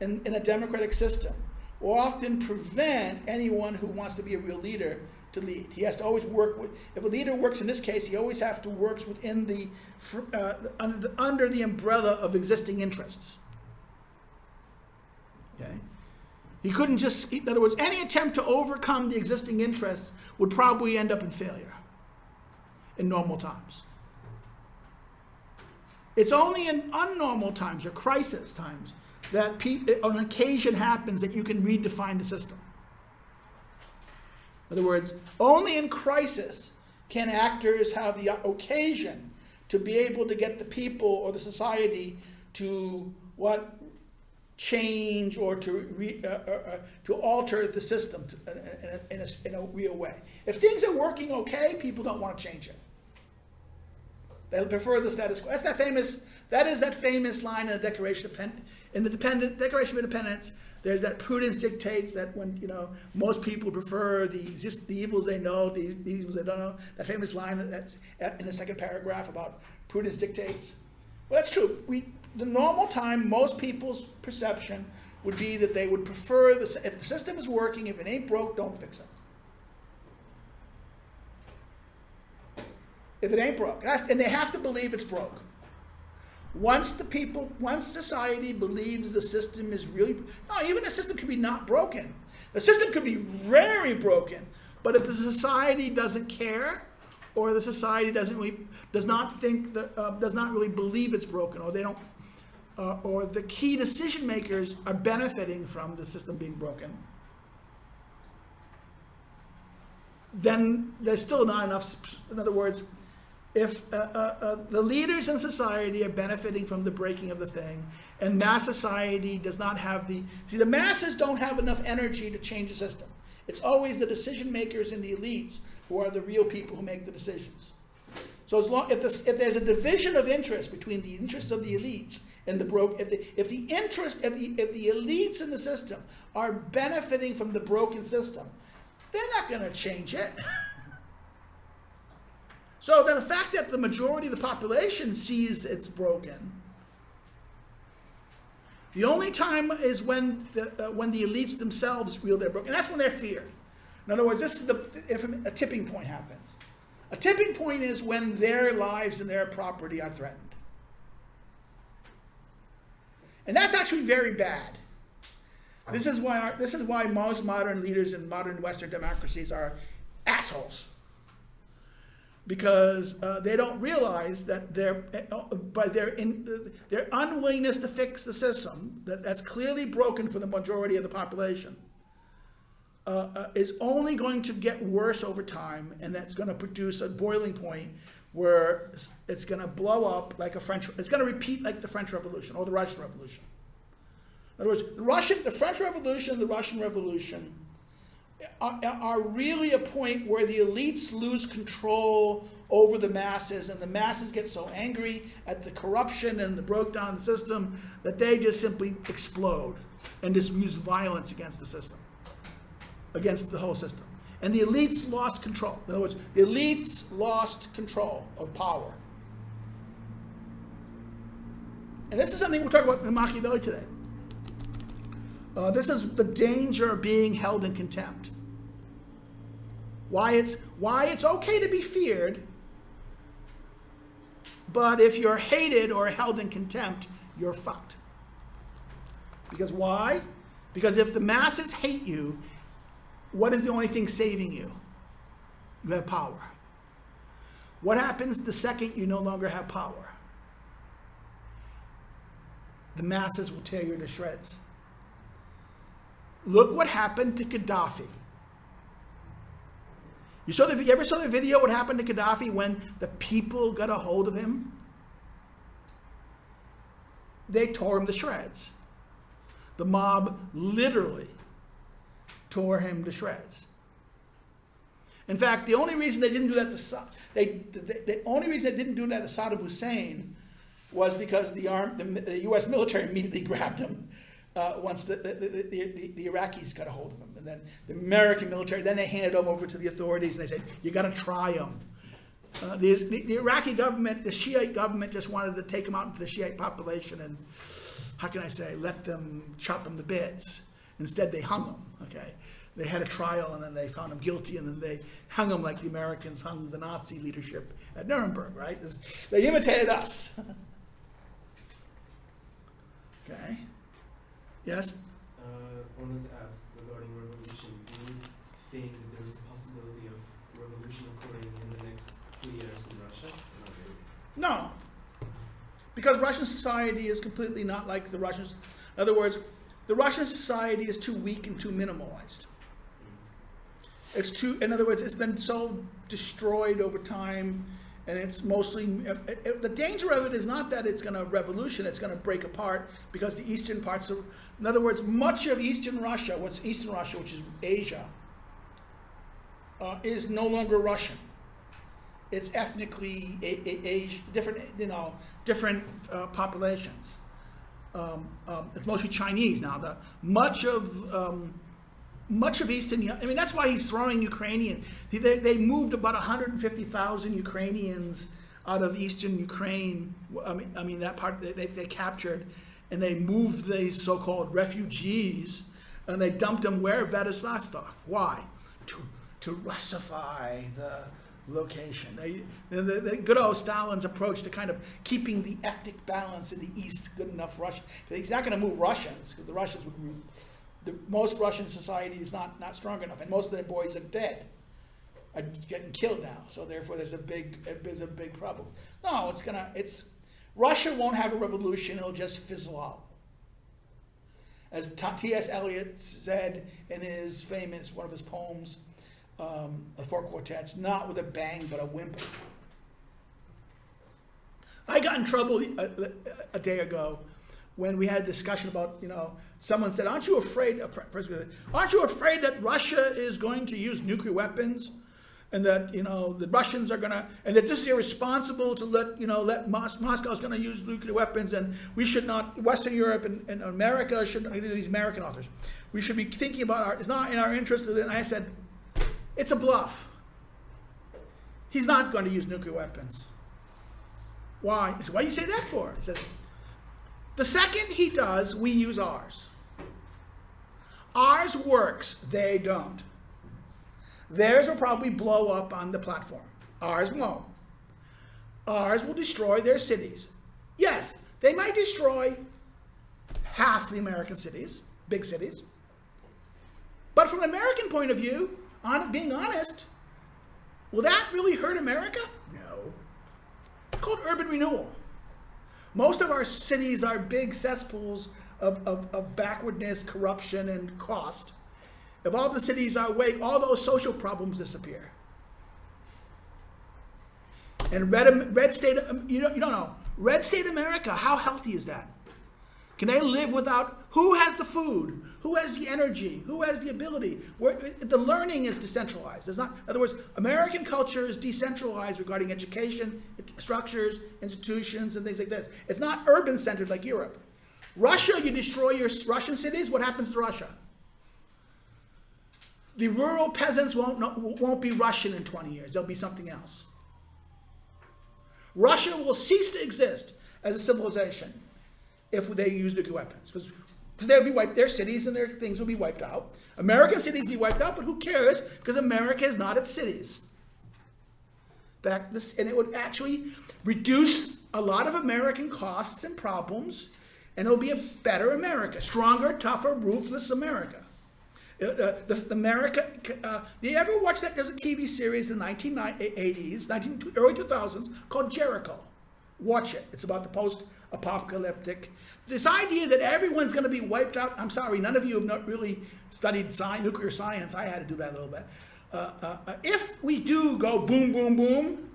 in a democratic system will often prevent anyone who wants to be a real leader to lead. He has to always work with, if a leader works in this case, he always has to work within under the umbrella of existing interests. Okay? He couldn't just, in other words, any attempt to overcome the existing interests would probably end up in failure in normal times. It's only in unnormal times or crisis times that an occasion happens that you can redefine the system. In other words, only in crisis can actors have the occasion to be able to get the people or the society to change or to alter the system in a real way. If things are working okay, people don't want to change it. They prefer the status quo. That is that famous line in the Declaration of Independence. There's that prudence dictates that when most people prefer the evils they know, the evils they don't know. That famous line that's in the second paragraph about prudence dictates. Well, that's true. The normal time, most people's perception would be that they would prefer if the system is working, if it ain't broke, don't fix it. If it ain't broke. And they have to believe it's broke. Once society believes the system is really, even the system could be not broken. The system could be very broken, but if the society doesn't care, or the society does not really believe it's broken, or they don't, or the key decision makers are benefiting from the system being broken, then there's still not enough. In other words, if the leaders in society are benefiting from the breaking of the thing, and mass society does not have the masses don't have enough energy to change the system. It's always the decision makers and the elites who are the real people who make the decisions. So if there's a division of interest between the interests of the elites and the if the elites in the system are benefiting from the broken system, they're not going to change it. So the fact that the majority of the population sees it's broken, the only time is when the elites themselves feel they're broken. And that's when they're feared. In other words, this is a tipping point happens. A tipping point is when their lives and their property are threatened. And that's actually very bad. This is why most modern leaders in modern Western democracies are assholes. Because they don't realize that by their unwillingness to fix the system that's clearly broken for the majority of the population is only going to get worse over time, and that's going to produce a boiling point where it's going to blow up like it's going to repeat like the French Revolution or the Russian Revolution. In other words, the French Revolution, the Russian Revolution are really a point where the elites lose control over the masses, and the masses get so angry at the corruption and the breakdown in the system that they just simply explode and just use violence against the system, against the whole system. And the elites lost control. In other words, the elites lost control of power. And this is something we'll talk about in Machiavelli today. This is the danger of being held in contempt. Why it's okay to be feared, but if you're hated or held in contempt, you're fucked. Because why? Because if the masses hate you, what is the only thing saving you? You have power. What happens the second you no longer have power? The masses will tear you to shreds. Look what happened to Gaddafi. You ever saw the video what happened to Gaddafi when the people got a hold of him? They tore him to shreds. The mob literally tore him to shreds. In fact, the only reason they didn't do that to Saddam Hussein was because the U.S. military immediately grabbed him once the Iraqis got a hold of him. And then the American military, then they handed him over to the authorities and they said, you got to try him. The Iraqi government, the Shiite government just wanted to take him out into the Shiite population and, how can I say, let them chop him to bits. Instead, they hung him, okay? They had a trial and then they found him guilty and then they hung him like the Americans hung the Nazi leadership at Nuremberg, right? They imitated us. Okay. Yes? I wanted to ask regarding revolution. Do you think that there is a possibility of revolution occurring in the next 2 years in Russia? No. Because Russian society is completely not like the Russians. In other words, the Russian society is too weak and too minimalized. In other words, it's been so destroyed over time, and it's mostly, the danger of it is not that it's going to revolution, it's going to break apart, because the eastern parts of, in other words, much of Eastern Russia, which is Asia, is no longer Russian. It's ethnically different populations. It's mostly Chinese now. Much of Eastern, that's why he's throwing Ukrainian. They moved about 150,000 Ukrainians out of Eastern Ukraine. That part they captured, and they moved these so-called refugees, and they dumped them where? Vladivostok. Why? To Russify the location. The good old Stalin's approach to kind of keeping the ethnic balance in the East good enough Russian. He's not going to move Russians, because the Russians would move. Most Russian society is not strong enough, and most of their boys are dead, are getting killed now. So therefore, there's a big problem. No, Russia won't have a revolution; it'll just fizzle out. As T.S. Eliot said in his famous one of his poems, the Four Quartets, not with a bang but a whimper. I got in trouble a day ago when we had a discussion about, someone said, aren't you afraid that Russia is going to use nuclear weapons, and that, the Russians are going to, and that this is irresponsible to let Moscow is going to use nuclear weapons, and we should not, Western Europe and America should not, these American authors, we should be thinking about it's not in our interest. And I said, it's a bluff. He's not going to use nuclear weapons. Why? He said, why do you say that for? He said, the second he does, we use ours. Ours works, they don't. Theirs will probably blow up on the platform. Ours won't. Ours will destroy their cities. Yes, they might destroy half the American cities, big cities. But from an American point of view, being honest, will that really hurt America? No. It's called urban renewal. Most of our cities are big cesspools of backwardness, corruption, and cost. If all the cities are awake, all those social problems disappear. And red state, you don't know. Red state America, how healthy is that? Can they live without, who has the food? Who has the energy? Who has the ability? The learning is decentralized. In other words, American culture is decentralized regarding education, structures, institutions, and things like this. It's not urban-centered like Europe. Russia, you destroy your Russian cities, what happens to Russia? The rural peasants won't be Russian in 20 years. They'll be something else. Russia will cease to exist as a civilization if they use nuclear weapons. Because they'll be wiped, their cities and their things will be wiped out. American cities will be wiped out, but who cares? Because America is not its cities. And it would actually reduce a lot of American costs and problems, and it'll be a better America, stronger, tougher, ruthless America. America. Do you ever watch that? There's a TV series in the 1980s, early 2000s called Jericho. Watch it. It's about the post-apocalyptic. This idea that everyone's going to be wiped out. I'm sorry, none of you have not really studied nuclear science. I had to do that a little bit. If we do go boom, boom, boom,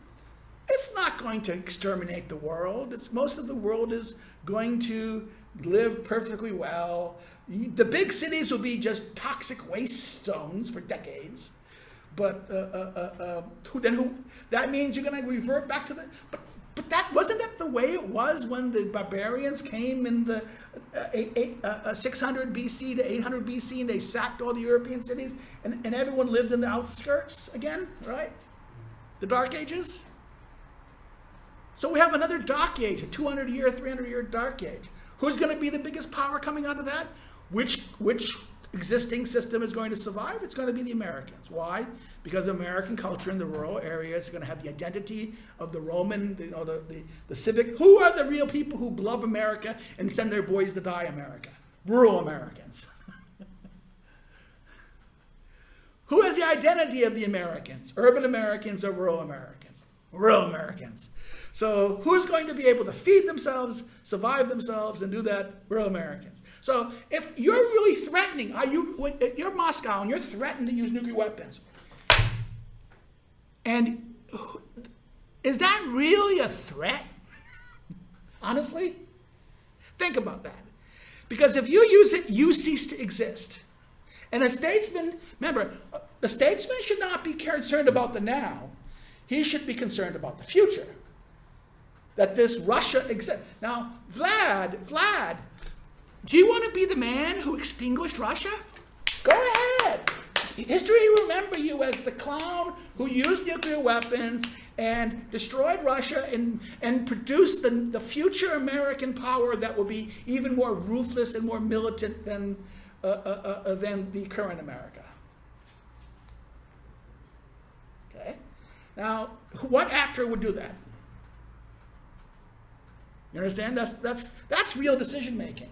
it's not going to exterminate the world. Most of the world is going to live perfectly well. The big cities will be just toxic waste zones for decades. But that means you're going to revert back to the... But that wasn't that the way it was when the barbarians came in the 600 BC to 800 BC and they sacked all the European cities and everyone lived in the outskirts again, right? The Dark Ages. So we have another Dark Age, a 200-year, 300-year Dark Age. Who's going to be the biggest power coming out of that? Which existing system is going to survive? It's going to be the Americans. Why? Because American culture in the rural areas is going to have the identity of the Roman, the civic. Who are the real people who love America and send their boys to die America? Rural Americans. Who has the identity of the Americans? Urban Americans or rural Americans? Rural Americans. So who's going to be able to feed themselves, survive themselves, and do that? Rural Americans. So if you're really threatening, you're Moscow and you're threatened to use nuclear weapons, and is that really a threat? Honestly? Think about that. Because if you use it, you cease to exist. And a statesman, remember, the statesman should not be concerned about the now. He should be concerned about the future. That this Russia exists. Now, Vlad, do you want to be the man who extinguished Russia? Go ahead. History will remember you as the clown who used nuclear weapons and destroyed Russia and produced the future American power that will be even more ruthless and more militant than the current America. Okay? Now, what actor would do that? You understand? That's real decision making.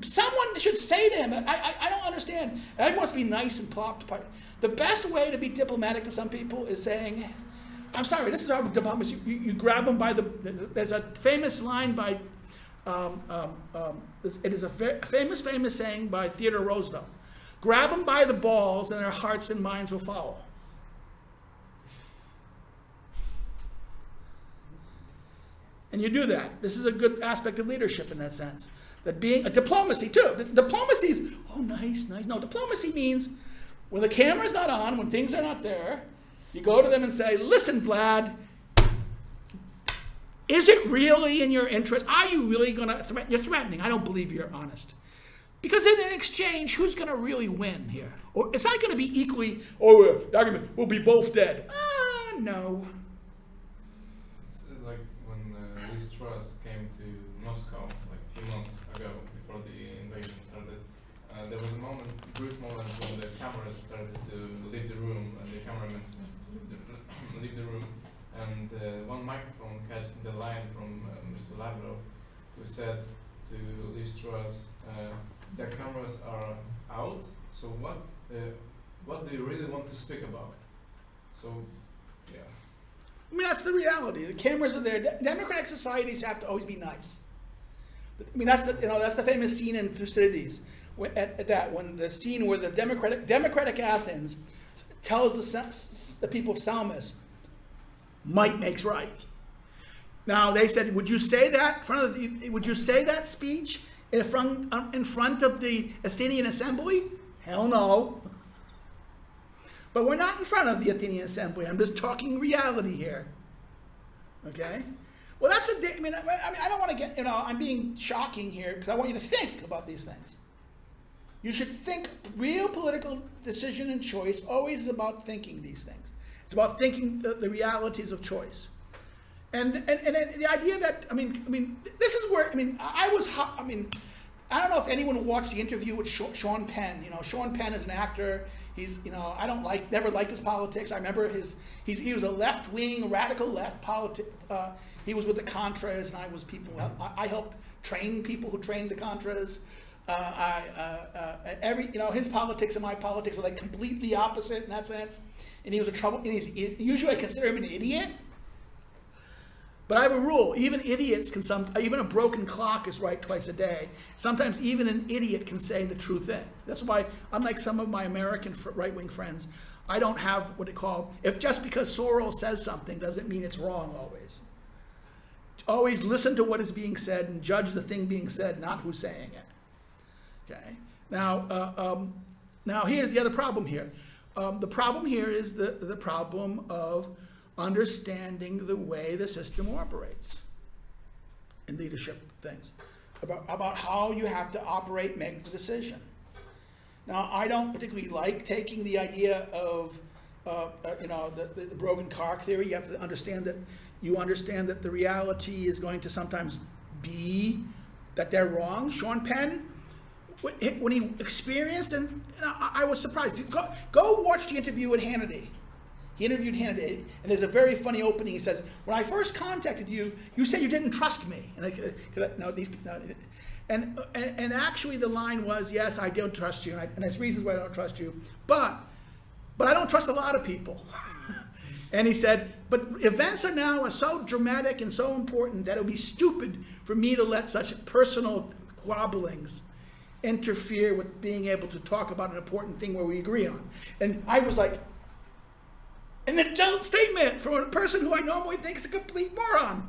Someone should say to him, I don't understand. I want to be nice and plop. The best way to be diplomatic to some people is saying, I'm sorry, this is our diplomacy. You grab them by there's a famous line by, it is a famous saying by Theodore Roosevelt. Grab them by the balls and their hearts and minds will follow. And you do that. This is a good aspect of leadership in that sense. That being a diplomacy too. Diplomacy is, oh, nice. No, diplomacy means when the camera's not on, when things are not there, you go to them and say, listen, Vlad, is it really in your interest? Are you really going to threaten? You're threatening. I don't believe you're honest. Because in an exchange, who's going to really win here? Or it's not going to be equally, the argument, we'll be both dead. No. It's like when Liz Truss came to Moscow like a few months ago before the invasion started. There was a brief moment when the cameras started to leave the room and the cameramen started to leave the room. And one microphone catch the line from Mr. Lavrov, who said to Liz Truss, the cameras are out, so what do you really want to speak about? So, yeah. I mean, that's the reality. The cameras are there. Democratic societies have to always be nice. I mean, that's the famous scene in Thucydides. When the scene where the democratic Athens tells the people of Salamis, might makes right. Now they said, would you say that would you say that speech in front of the Athenian assembly? Hell no. But we're not in front of the Athenian assembly. I'm just talking reality here. Okay? Well, I don't want to get, I'm being shocking here because I want you to think about these things. You should think real political decision and choice always is about thinking these things. It's about thinking the realities of choice. And the idea that, I mean, this is where, I don't know if anyone watched the interview with Sean Penn. Sean Penn is an actor. He's, never liked his politics. I remember he was a left-wing, radical left politic. He was with the Contras, and I helped train people who trained the Contras. His politics and my politics are like completely opposite in that sense. And he was usually I consider him an idiot. But I have a rule: even idiots even a broken clock is right twice a day. Sometimes even an idiot can say the true thing. That's why, unlike some of my American right-wing friends, I don't have what they call, if just because Soros says something doesn't mean it's wrong always. Always listen to what is being said and judge the thing being said, not who's saying it. Okay. Now here's the other problem here. The problem here is the problem of understanding the way the system operates in leadership things, about how you have to operate, make the decision. Now, I don't particularly like taking the idea of the broken clock theory. You have to understand that the reality is going to sometimes be that they're wrong. Sean Penn, when he experienced, and I was surprised. Go watch the interview with Hannity. He interviewed Hannity, and there's a very funny opening. He says, "When I first contacted you, you said you didn't trust me." And actually, the line was, "Yes, I don't trust you, and there's reasons why I don't trust you, but I don't trust a lot of people." And he said, "But events are now so dramatic and so important that it would be stupid for me to let such personal squabblings interfere with being able to talk about an important thing where we agree on." And I was like, an adult statement from a person who I normally think is a complete moron.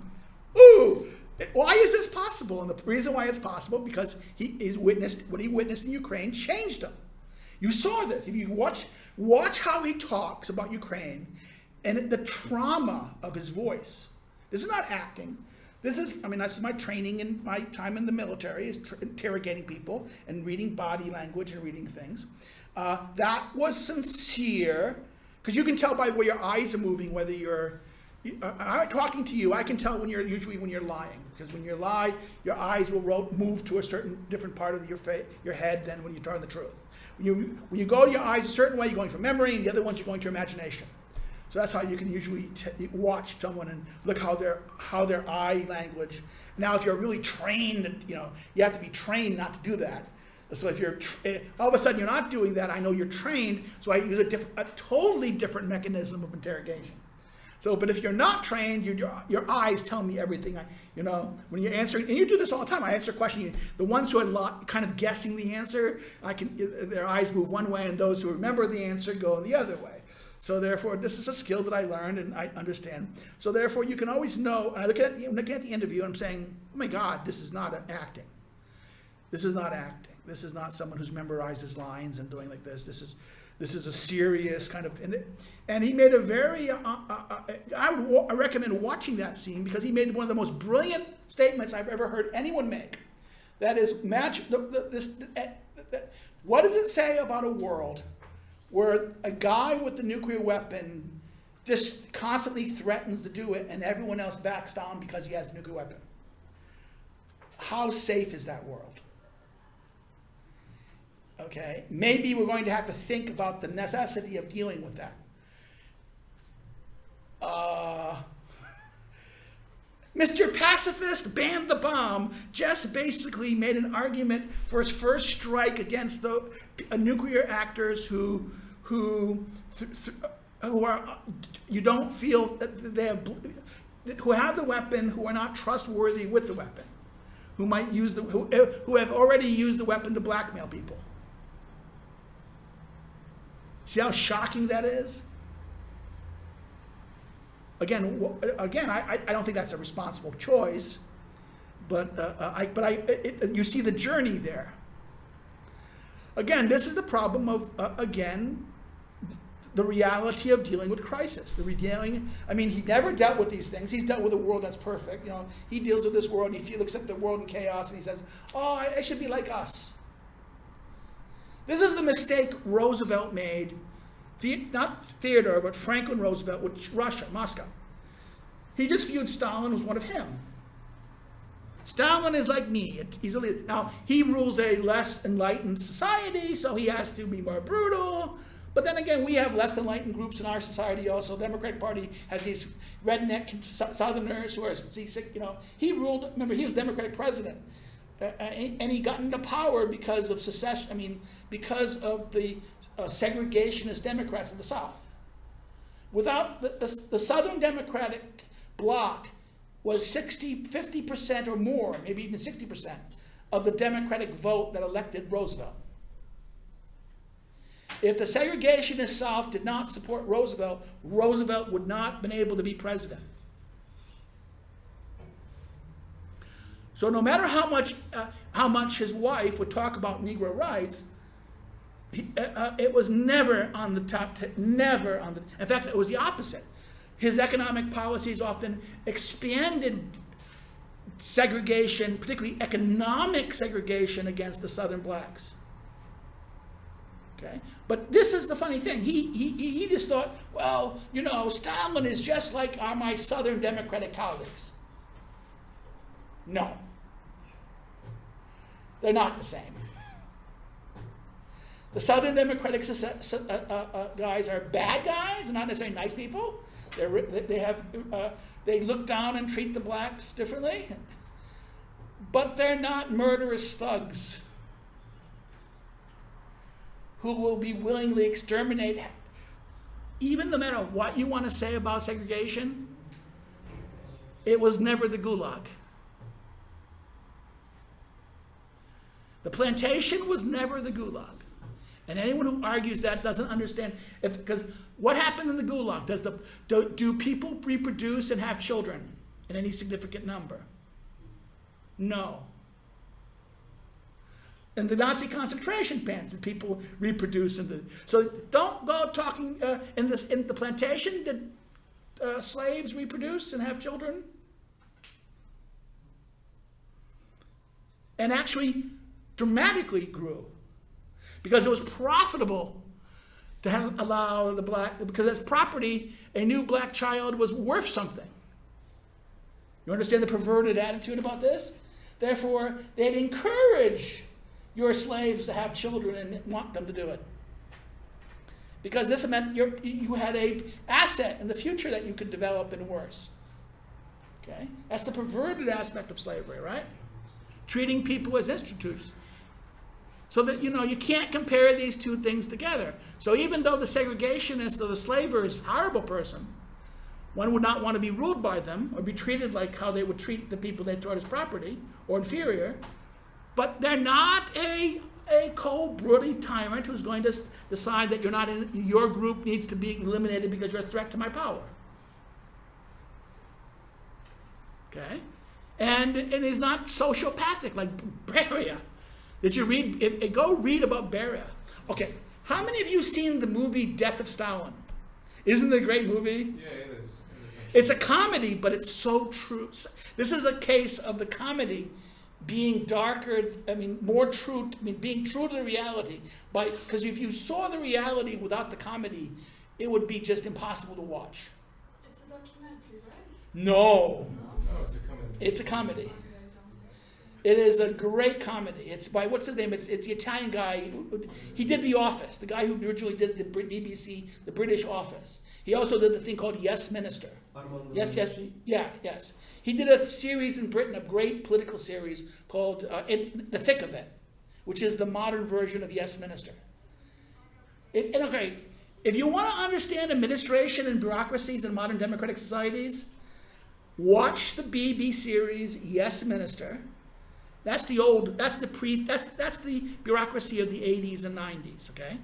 Ooh, why is this possible? And the reason why it's possible, because what he witnessed in Ukraine changed him. You saw this. If you watch how he talks about Ukraine and the trauma of his voice. This is not acting. This is my training and my time in the military is interrogating people and reading body language and reading things. That was sincere. Because you can tell by where your eyes are moving whether I'm talking to you, I can tell when you're lying. Because when you lie, your eyes will move to a certain different part of your head than when you're telling the truth. When you go to your eyes a certain way, you're going from memory, and the other ones you're going to imagination. So that's how you can usually watch someone and look how their eye language. Now, if you're really trained, you have to be trained not to do that. So if you're all of a sudden you're not doing that, I know you're trained, so I use a totally different mechanism of interrogation. So, but if you're not trained, your eyes tell me everything. When you're answering, and you do this all the time. I answer a question. The ones who are kind of guessing the answer, their eyes move one way, and those who remember the answer go the other way. So therefore, this is a skill that I learned and I understand. So therefore, you can always know. And I look at the interview, and I'm saying, "Oh my God, this is not acting. This is not acting. This is not someone who's memorized his lines and doing like this. This is a serious kind of." And he made a very. I recommend watching that scene because he made one of the most brilliant statements I've ever heard anyone make. That is, what does it say about a world where a guy with the nuclear weapon just constantly threatens to do it, and everyone else backs down because he has the nuclear weapon? How safe is that world? Okay, maybe we're going to have to think about the necessity of dealing with that. Mr. Pacifist banned the bomb just basically made an argument for his first strike against the nuclear actors who are, you don't feel that they have, who have the weapon, who are not trustworthy with the weapon, who might use who have already used the weapon to blackmail people. See how shocking that is? Again, I don't think that's a responsible choice, but you see the journey there. Again, this is the problem of the reality of dealing with crisis. He never dealt with these things. He's dealt with a world that's perfect. He deals with this world and he looks at the world in chaos and he says, "Oh, it should be like us." This is the mistake Roosevelt made, not Theodore, but Franklin Roosevelt with Russia, Moscow. He just viewed Stalin as one of him. Stalin is like me. He's a leader. Now, he rules a less enlightened society, so he has to be more brutal. But then again, we have less enlightened groups in our society also. The Democratic Party has these redneck Southerners who are seasick, you know. He ruled, remember, he was Democratic president. And he got into power because of secession, because of the segregationist Democrats in the South. Without the Southern Democratic bloc was 50% or more, maybe even 60% of the Democratic vote that elected Roosevelt. If the segregationist South did not support Roosevelt, Roosevelt would not have been able to be president. So no matter how much his wife would talk about Negro rights, it was never on the top, never on the, in fact, it was the opposite. His economic policies often expanded segregation, particularly economic segregation against the Southern blacks. Okay? But this is the funny thing. He just thought, well, you know, Stalin is just like my Southern Democratic colleagues. No. They're not the same. The Southern Democratic guys are bad guys, and not necessarily nice people. They look down and treat the blacks differently, but they're not murderous thugs who will be willingly exterminate. Even no matter what you want to say about segregation, it was never the Gulag. The plantation was never the Gulag. And anyone who argues that doesn't understand, because what happened in the Gulag? Do people reproduce and have children in any significant number? No. In the Nazi concentration camps, did people reproduce? So don't go talking, in the plantation, did slaves reproduce and have children? And actually dramatically grew. Because it was profitable to allow the black, because as property, a new black child was worth something. You understand the perverted attitude about this? Therefore, they'd encourage your slaves to have children and want them to do it. Because this meant you had an asset in the future that you could develop and worse. Okay? That's the perverted aspect of slavery, right? Treating people as institutes. So that, you know, you can't compare these two things together. So even though the segregationist or the slaver is a horrible person, one would not want to be ruled by them or be treated like how they would treat the people they thought as property or inferior. But they're not a cold-blooded tyrant who's going to decide that your group needs to be eliminated because you're a threat to my power. Okay? And he's not sociopathic like Beria. Did you read? Go read about Beria. Okay, how many of you seen the movie Death of Stalin? Isn't it a great movie? Yeah, it is. It's a comedy, but it's so true. This is a case of the comedy being darker, more true, being true to the reality. Because if you saw the reality without the comedy, it would be just impossible to watch. It's a documentary, right? No. No, it's a comedy. It's a comedy. It is a great comedy. It's by, what's his name? It's the Italian guy. He did The Office, the guy who originally did the BBC, the British Office. He also did the thing called Yes Minister. Yes. He did a series in Britain, a great political series called The Thick of It, which is the modern version of Yes Minister. If you want to understand administration and bureaucracies in modern democratic societies, watch the BBC series Yes Minister. That's the bureaucracy of the 80s and 90s, okay?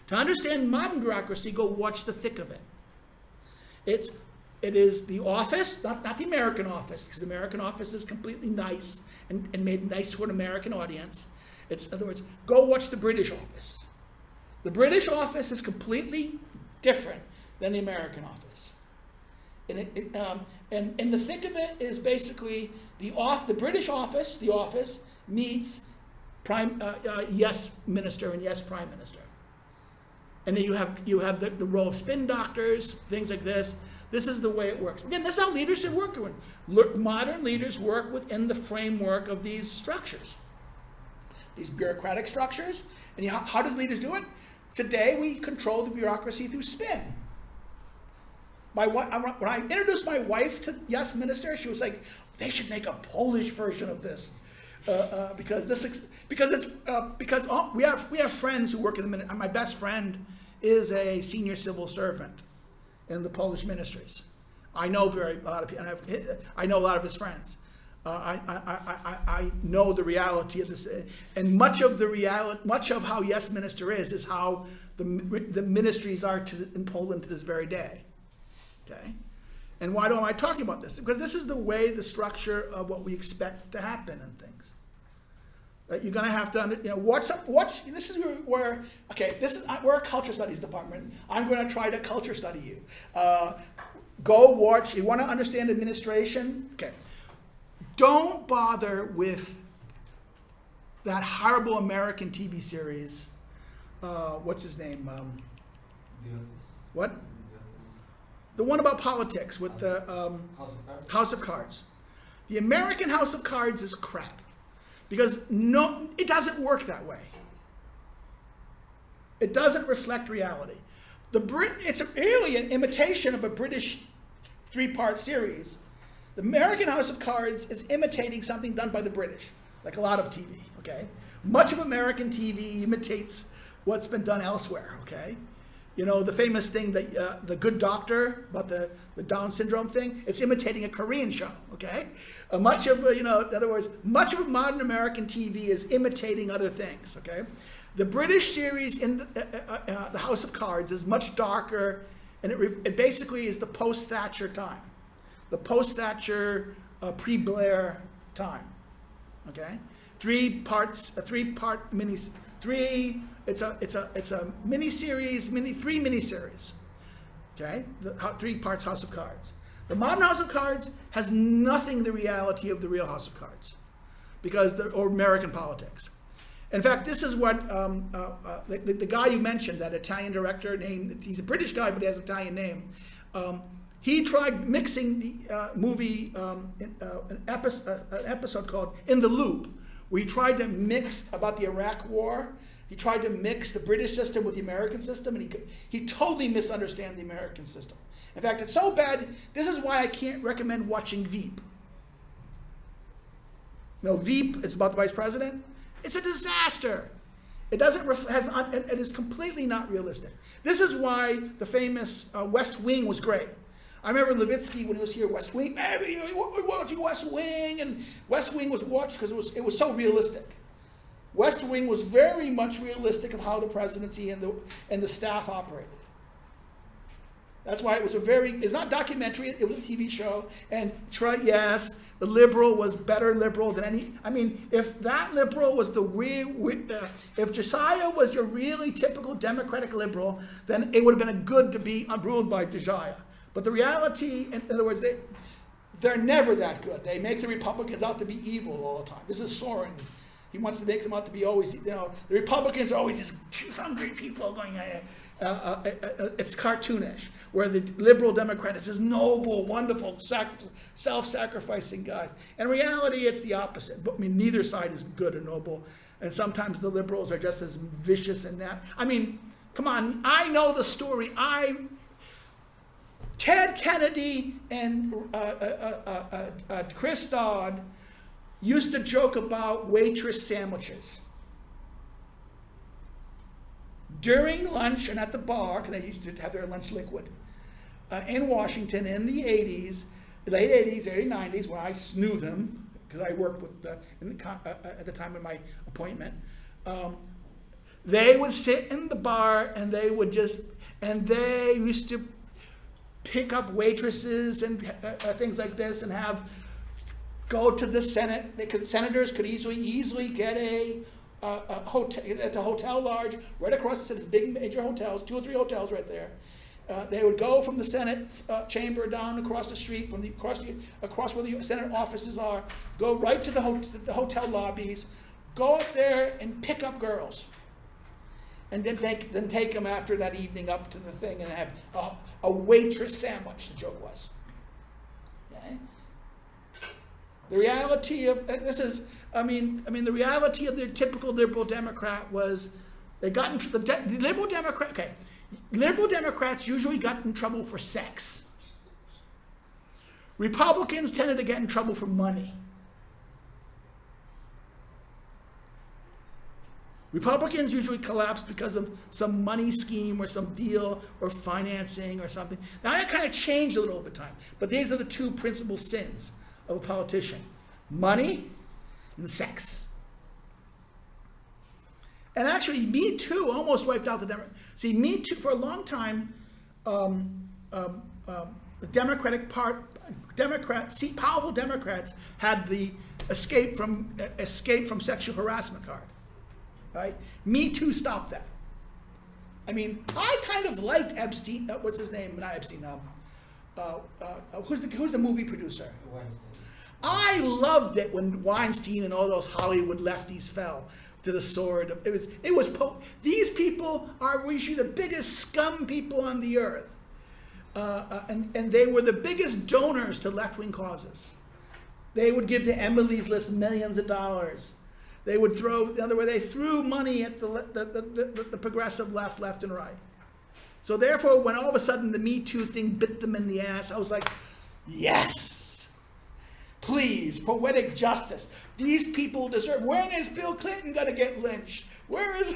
To understand modern bureaucracy, go watch The Thick of It. It is the office, not the American office, because the American office is completely nice and made nice for an American audience. In other words, go watch the British office. The British office is completely different than the American office. And the thick of it is basically the British office, the office, meets yes minister and yes prime minister. And then you have the role of spin doctors, things like this. This is the way it works. Again, this is how leaders should work. Modern leaders work within the framework of these structures, these bureaucratic structures. And how does leaders do it? Today, we control the bureaucracy through spin. When I introduced my wife to Yes Minister, she was like, "They should make a Polish version of this." Because we have friends who work in the ministry. My best friend is a senior civil servant in the Polish ministries. I know a lot of people. I know a lot of his friends. I know the reality of this, and much of how Yes Minister is how the ministries are in Poland to this very day. Okay. And why am I talking about this? Because this is the way, the structure of what we expect to happen in things. You're going to have to, watch. This is where we're a culture studies department. I'm going to try to culture study you. Go watch. You want to understand administration? Okay. Don't bother with that horrible American TV series. What's his name? What? The one about politics with the House of Cards. The American House of Cards is crap because it doesn't work that way. It doesn't reflect reality. It's really an imitation of a British 3-part series. The American House of Cards is imitating something done by the British, like a lot of TV. Okay, much of American TV imitates what's been done elsewhere. Okay. The famous thing that the Good Doctor about the Down syndrome thing, it's imitating a Korean show, okay? Much of, in other words, much of modern American TV is imitating other things, okay? The British series in the House of Cards is much darker, and it basically is the post-Thatcher time. The post-Thatcher, pre-Blair time, okay? 3 parts, a 3-part it's a mini-series, 3 mini-series, okay? 3 parts House of Cards. The modern House of Cards has nothing the reality of the real House of Cards, or American politics. In fact, this is what the guy you mentioned, that Italian director, he's a British guy, but he has an Italian name. He tried mixing the movie, an episode called In the Loop, where he tried to mix about the Iraq War. He tried to mix the British system with the American system, and he totally misunderstood the American system. In fact, it's so bad, this is why I can't recommend watching Veep. Veep is about the vice president. It's a disaster. It is completely not realistic. This is why the famous West Wing was great. I remember Levitsky when he was here, West Wing, we're watching West Wing, and West Wing was watched because it was so realistic. West Wing was very much realistic of how the presidency and the staff operated. That's why it was it's not documentary, it was a TV show. And yes, the liberal was better liberal than any. I mean, if that liberal was if Josiah was your really typical Democratic liberal, then it would have been good to be ruled by Josiah. But the reality, in other words, they're never that good. They make the Republicans out to be evil all the time. This is Soren. He wants to make them out to be always, the Republicans are always these hungry people going, it's cartoonish, where the liberal Democrat is this noble, wonderful, self-sacrificing guys. In reality, it's the opposite. But, neither side is good or noble. And sometimes the liberals are just as vicious in that. Come on, I know the story. Ted Kennedy and Chris Dodd used to joke about waitress sandwiches. During lunch and at the bar, because they used to have their lunch liquid, in Washington in the 80s, late 80s, early 90s, when I knew them, because I worked with at the time of my appointment, they would sit in the bar and they used to pick up waitresses and things like this and go to the Senate. Senators could easily get a hotel at the Hotel Large right across the Senate, big major hotels, 2 or 3 hotels right there. They would go from the Senate chamber down across the street, across where the Senate offices are, go right to the hotel lobbies, go up there and pick up girls. And then take them after that evening up to the thing and have a waitress sandwich, the joke was. Okay? The reality of, this is, the reality of the typical liberal Democrat was they got in, liberal Democrats usually got in trouble for sex. Republicans tended to get in trouble for money. Republicans usually collapse because of some money scheme or some deal or financing or something. Now that kind of changed a little over time, but these are the two principal sins of a politician: money and sex. And actually, Me Too almost wiped out the Democrats. See, Me Too, for a long time, the powerful Democrats had the escape from sexual harassment card. Right? Me Too stopped that. I mean, I kind of liked Epstein. What's his name? Not Epstein. Who's the movie producer? Weinstein. I loved it when Weinstein and all those Hollywood lefties fell to the sword. These people are usually the biggest scum people on the earth, and they were the biggest donors to left-wing causes. They would give to Emily's List millions of dollars. They would they threw money at the progressive left and right. So therefore, when all of a sudden the Me Too thing bit them in the ass, I was like, yes, please, poetic justice. These people deserve. When is Bill Clinton gonna get lynched? Where is?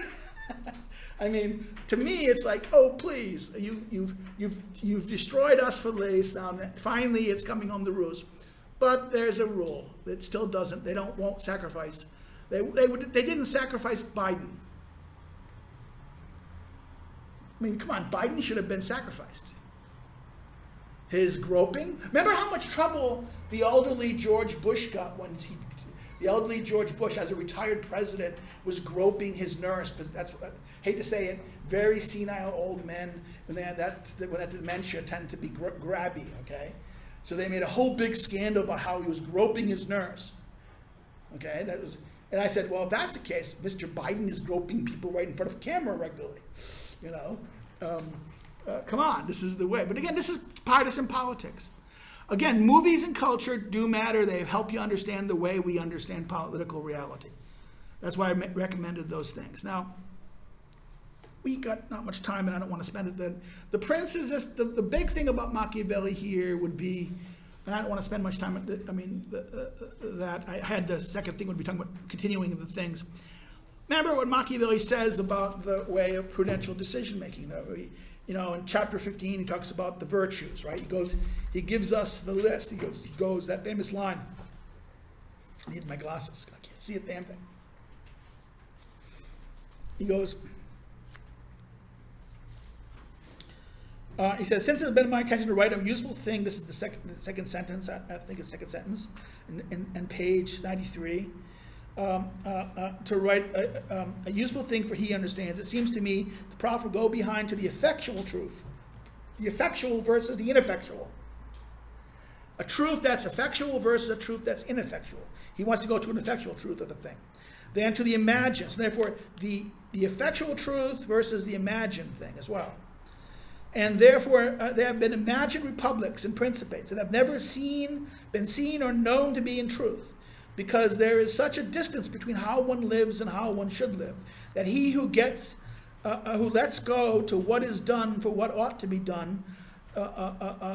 I mean, to me, it's like, oh, please, you've destroyed us for days now. Finally, it's coming home the rules, but there's a rule that still doesn't. They won't sacrifice. They didn't sacrifice Biden. I mean, come on, Biden should have been sacrificed. His groping. Remember how much trouble the elderly George Bush got when the elderly George Bush, as a retired president, was groping his nurse, because that's what, I hate to say it, very senile old men, when they had that dementia, tend to be grabby, okay? So they made a whole big scandal about how he was groping his nurse. Okay, and I said, well, if that's the case, Mr. Biden is groping people right in front of the camera regularly. You know, come on, this is the way. But again, this is partisan politics. Again, movies and culture do matter. They help you understand the way we understand political reality. That's why I recommended those things. Now, we got not much time, and I don't want to spend it then. The prince is this, the big thing about Machiavelli here would be, and I don't want to spend much time on it. I mean, that I had the second thing would be talking about continuing the things. Remember what Machiavelli says about the way of prudential decision making. You know, in chapter 15, he talks about the virtues, right? He gives us the list. He goes that famous line. I need my glasses. I can't see a damn thing. He goes. He says, since it has been my intention to write a useful thing, this is the second sentence, I think it's second sentence, and page 93, to write a useful thing for he understands. It seems to me the prophet will go behind to the effectual truth, the effectual versus the ineffectual. A truth that's effectual versus a truth that's ineffectual. He wants to go to an effectual truth of a thing. Then to the imagined, so therefore the effectual truth versus the imagined thing as well. And therefore, there have been imagined republics and principates that have never been seen or known to be in truth, because there is such a distance between how one lives and how one should live, that he who lets go to what is done for what ought to be done,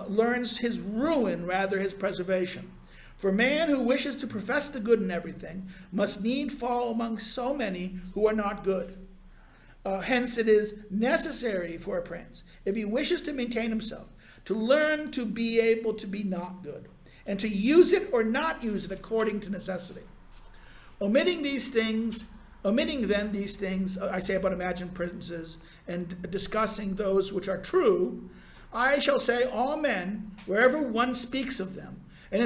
learns his ruin rather his preservation. For man who wishes to profess the good in everything must need fall among so many who are not good. Hence it is necessary for a prince, if he wishes to maintain himself, to learn to be able to be not good, and to use it or not use it according to necessity. Omitting then these things, I say about imagined princes, and discussing those which are true, I shall say all men, wherever one speaks of them, and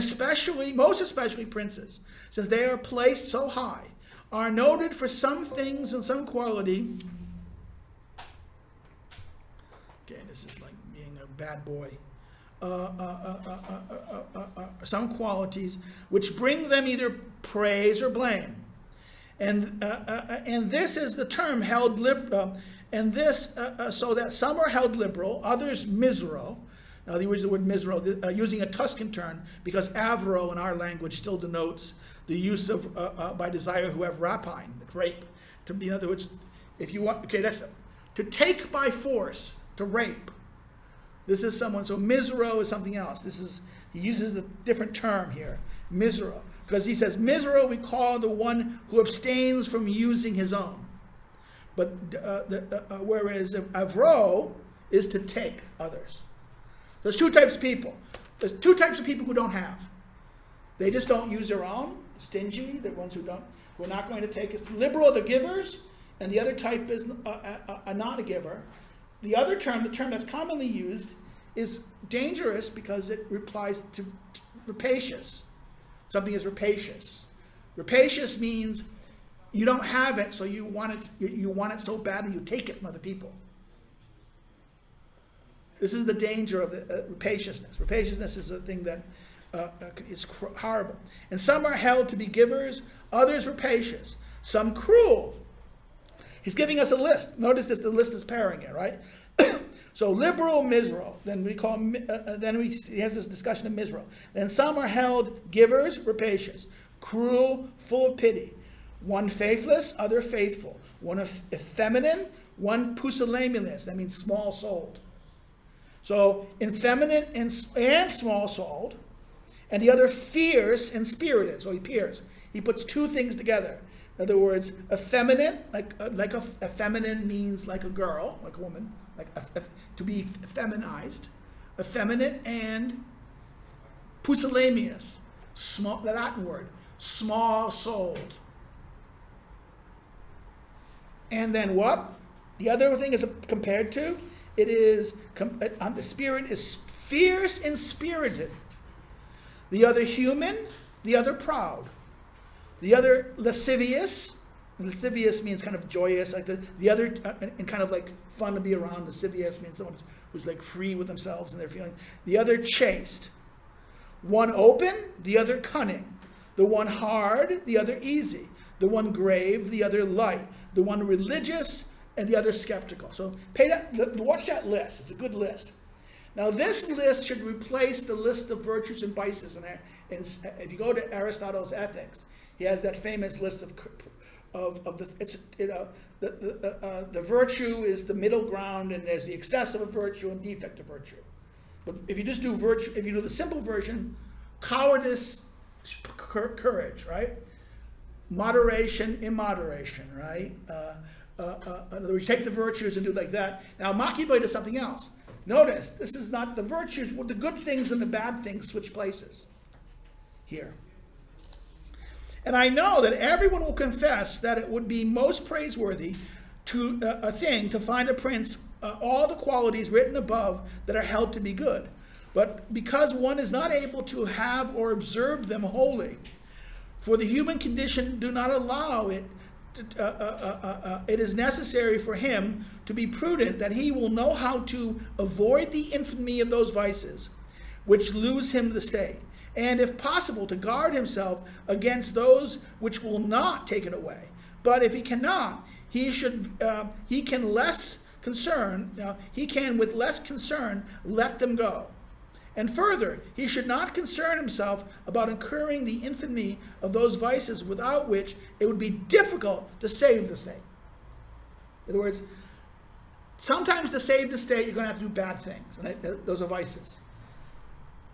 most especially princes, since they are placed so high, are noted for some things and some quality. Okay, this is like being a bad boy. Some qualities which bring them either praise or blame. And this is the term held liberal, so that some are held liberal, others misero. Now, they use the word misero, using a Tuscan term, because avro in our language still denotes the use of, by desire who have rapine, rape. In other words, if you want, okay, that's to take by force, to rape. This is someone, so misero is something else. He uses a different term here, misero. Because he says, misero we call the one who abstains from using his own. But whereas avro is to take others. There's two types of people. There's two types of people who don't have. They just don't use their own, stingy, the ones who are not going to take. It's liberal, the givers, and the other type is a not a giver. The other term, the term that's commonly used, is dangerous because it applies to rapacious. Something is rapacious. Rapacious means you don't have it, so you want it so badly you take it from other people. This is the danger of the rapaciousness. Rapaciousness is a thing that is horrible. And some are held to be givers, others rapacious, some cruel. He's giving us a list. Notice this, the list is pairing it, right? So liberal, misero. Then we call he has this discussion of misero. Then some are held givers, rapacious, cruel, full of pity. One faithless, other faithful. One effeminate, one pusillanimous. That means small-souled. So effeminate and small-souled, and the other fierce and spirited. So he pairs. He puts two things together. In other words, effeminate, like a feminine means like a girl, like a woman, to be feminized. Effeminate and pusillanimous, small, the Latin word, small-souled. And then what? The other thing is compared to, it is, the spirit is fierce and spirited. The other human, the other proud. The other lascivious. Lascivious means kind of joyous, like the other, and kind of like fun to be around. Lascivious means someone who's like free with themselves and their feelings. The other chaste. One open, the other cunning. The one hard, the other easy. The one grave, the other light. The one religious, and the other skeptical. So watch that list. It's a good list. Now this list should replace the list of virtues and vices in there. And if you go to Aristotle's Ethics, he has that famous list the virtue is the middle ground, and there's the excessive of virtue and defect of virtue. But if you just do virtue, if you do the simple version, cowardice, courage, right? Moderation, immoderation, right? In other words, take the virtues and do like that. Now, Machiavelli does something else. Notice, this is not the virtues, the good things and the bad things switch places here. And I know that everyone will confess that it would be most praiseworthy to a thing to find a prince all the qualities written above that are held to be good. But because one is not able to have or observe them wholly, for the human condition do not allow it, it is necessary for him to be prudent that he will know how to avoid the infamy of those vices which lose him the state, and if possible to guard himself against those which will not take it away. But if he cannot, he can with less concern let them go. And further, he should not concern himself about incurring the infamy of those vices without which it would be difficult to save the state. In other words, sometimes to save the state, you're going to have to do bad things. And those are vices.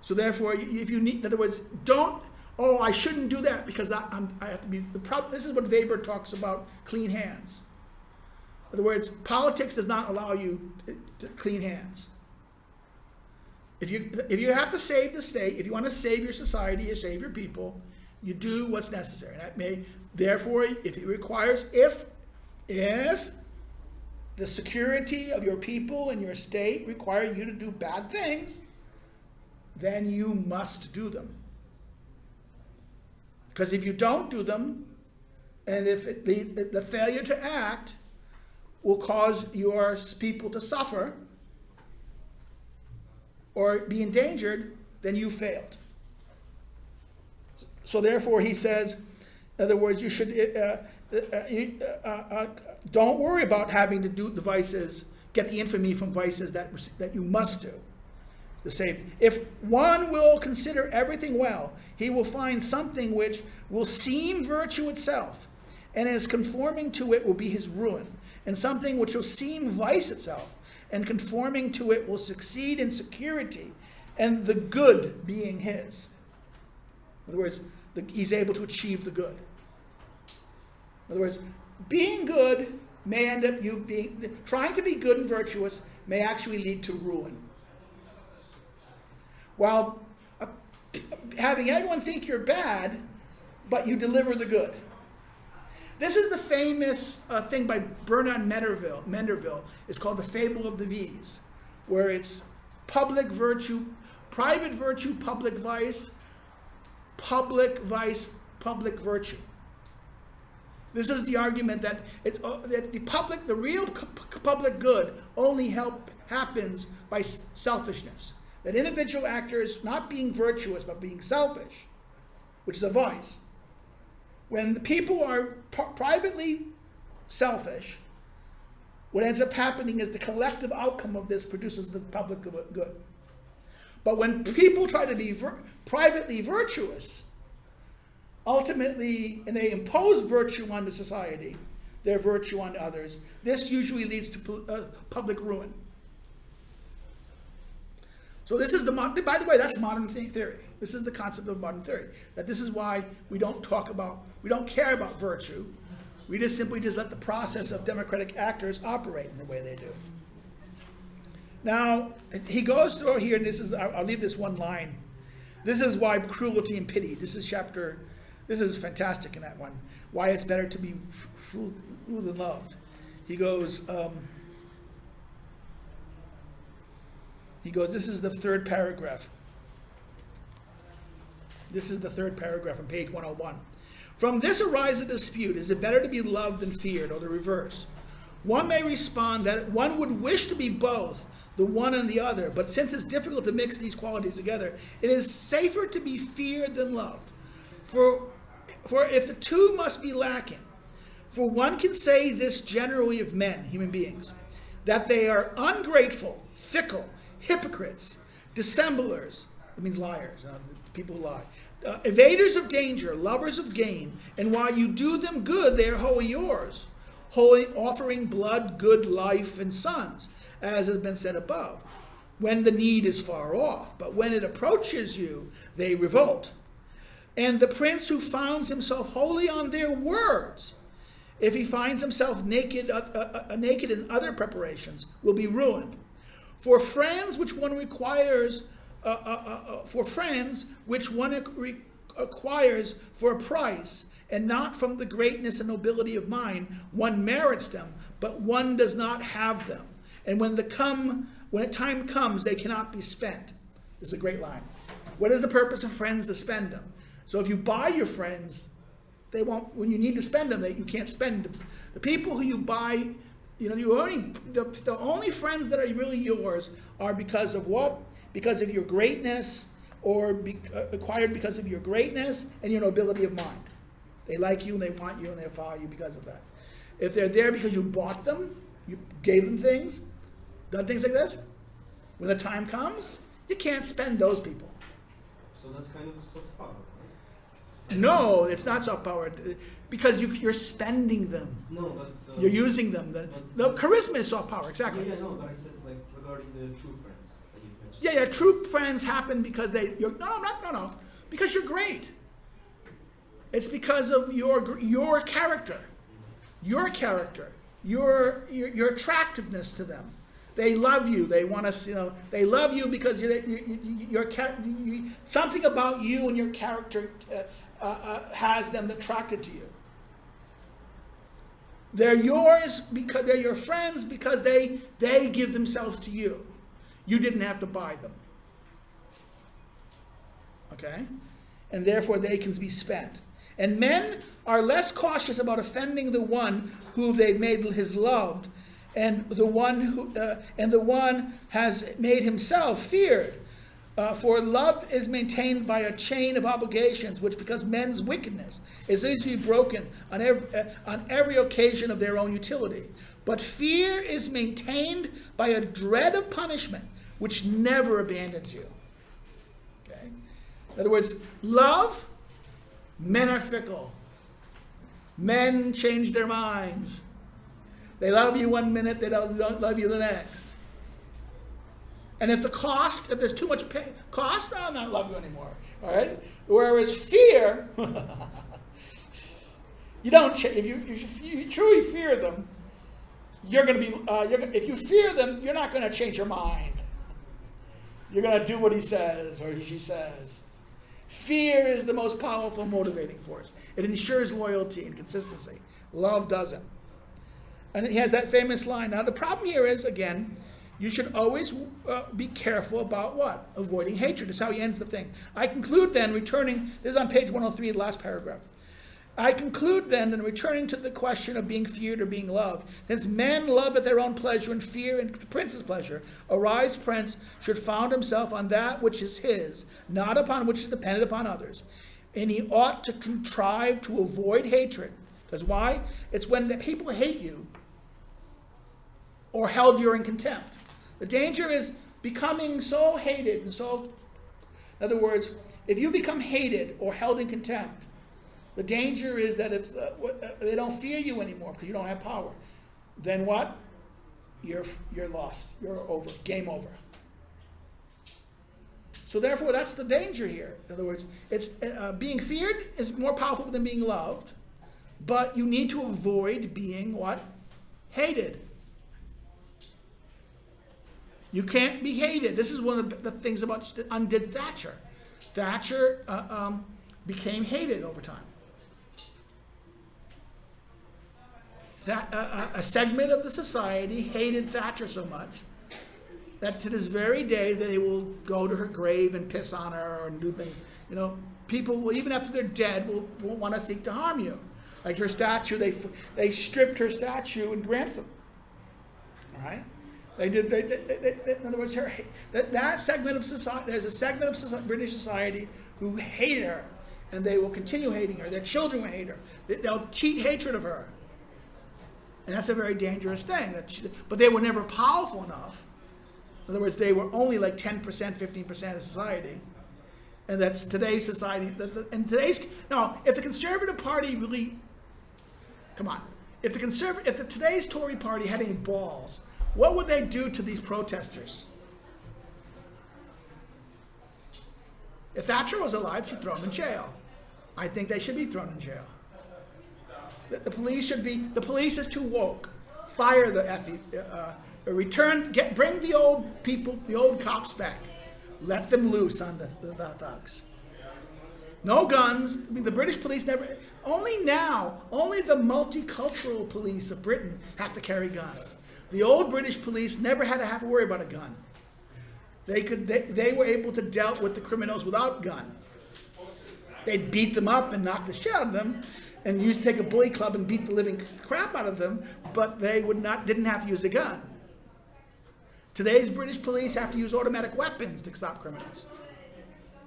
So therefore, if you need, in other words, I shouldn't do that because I have to be, this is what Weber talks about, clean hands. In other words, politics does not allow you to clean hands. If you have to save the state, if you want to save your society, you save your people, you do what's necessary. That may, therefore, if it requires, if the security of your people and your state require you to do bad things, then you must do them. Because if you don't do them, and if the failure to act will cause your people to suffer, or be endangered, then you failed. So therefore he says, In other words, you should don't worry about having to do the vices, get the infamy from vices that you must do. The same. If one will consider everything well, he will find something which will seem virtue itself, and as conforming to it will be his ruin, and something which will seem vice itself, and conforming to it will succeed in security, and the good being his. In other words, he's able to achieve the good. In other words, being good may end up trying to be good and virtuous may actually lead to ruin. While having everyone think you're bad, but you deliver the good. This is the famous thing by Bernard Menderville. It's called The Fable of the V's, where it's public virtue, private virtue, public vice, public vice, public virtue. This is the argument that that the real public good only happens by selfishness. That individual actors not being virtuous but being selfish, which is a vice. When the people are privately selfish, what ends up happening is the collective outcome of this produces the public good. But when people try to be privately virtuous, ultimately, and they impose virtue on the society, their virtue on others, this usually leads to public ruin. So this is by the way, that's modern theory. This is the concept of modern theory. That this is why we don't care about virtue. We just simply let the process of democratic actors operate in the way they do. Now, he goes through here, and I'll leave this one line. This is why cruelty and pity. This is fantastic in that one. Why it's better to be ruled than loved. He goes, this is the third paragraph. This is the third paragraph on page 101. From this arises a dispute. Is it better to be loved than feared, or the reverse? One may respond that one would wish to be both, the one and the other, but since it's difficult to mix these qualities together, it is safer to be feared than loved. For if the two must be lacking, for one can say this generally of men, human beings, that they are ungrateful, fickle, hypocrites, dissemblers, that means liars, people who lie, evaders of danger, lovers of gain, and while you do them good, they are wholly yours, wholly offering blood, good life, and sons, as has been said above, when the need is far off, but when it approaches you, they revolt. And the prince who founds himself wholly on their words, if he finds himself naked in other preparations, will be ruined. For friends which one acquires for a price, and not from the greatness and nobility of mind, one merits them, but one does not have them. And when time comes, they cannot be spent. This is a great line. What is the purpose of friends? To spend them. So if you buy your friends, they won't. When you need to spend them, you can't spend them. The people who you buy, the only friends that are really yours are because of what? Because of your greatness, or acquired because of your greatness and your nobility of mind. They like you and they want you and they follow you because of that. If they're there because you bought them, you gave them things, done things like this, when the time comes, you can't spend those people. So that's kind of soft power, right? No, it's not soft power, because you're spending them. No, but You're using them. No, charisma is soft power, exactly. Yeah, no, but I said regarding the true friends that you mentioned. Yeah, true friends happen because because you're great. It's because of your character, your attractiveness to them. They love you. They want to, they love you because you're something about you and your character has them attracted to you. They're yours because they're your friends because they give themselves to you. You didn't have to buy them. Okay? And therefore they can be spent. And men are less cautious about offending the one who they've made his loved, and the one has made himself feared. For love is maintained by a chain of obligations, which, because men's wickedness is easily broken on every occasion of their own utility. But fear is maintained by a dread of punishment, which never abandons you. Okay? In other words, love, men are fickle. Men change their minds. They love you one minute, they don't love you the next. And if there's too much cost, I'll not love you anymore. All right? Whereas fear, you don't. If you truly fear them, you're going to be. If you fear them, you're not going to change your mind. You're going to do what he says or she says. Fear is the most powerful motivating force. It ensures loyalty and consistency. Love doesn't. And he has that famous line. Now the problem here is, again, you should always be careful about what? Avoiding hatred. That's how he ends the thing. I conclude then, returning, this is on page 103, the last paragraph. I conclude then, in returning to the question of being feared or being loved, since men love at their own pleasure and fear in the prince's pleasure, a wise prince should found himself on that which is his, not upon which is dependent upon others. And he ought to contrive to avoid hatred. Because why? It's when the people hate you or held you in contempt. The danger is becoming so hated and so, in other words, if you become hated or held in contempt, the danger is that if they don't fear you anymore because you don't have power, then what? You're lost. You're over. Game over. So therefore, that's the danger here. In other words, it's being feared is more powerful than being loved, but you need to avoid being what? Hated. You can't be hated. This is one of the things about undid Thatcher. Thatcher became hated over time. A segment of the society hated Thatcher so much that to this very day they will go to her grave and piss on her and do things. You know, people will, even after they're dead, will want to seek to harm you. Like her statue, they stripped her statue in Grantham. All right. They did. In other words, that segment of society. There's a segment of British society who hate her, and they will continue hating her. Their children will hate her. They'll teach hatred of her, and that's a very dangerous thing. But they were never powerful enough. In other words, they were only like 10%, 15% of society, and that's today's society. Now, if the Conservative Party really, come on, if the today's Tory Party had any balls, what would they do to these protesters? If Thatcher was alive, she'd throw them in jail. I think they should be thrown in jail. The police is too woke. Fire the effie. Bring the old people, the old cops back. Let them loose on the thugs. No guns. I mean, the British police never, only the multicultural police of Britain have to carry guns. The old British police never had to have to worry about a gun. They were able to deal with the criminals without a gun. They'd beat them up and knock the shit out of them, and take a bully club and beat the living crap out of them, but they didn't have to use a gun. Today's British police have to use automatic weapons to stop criminals.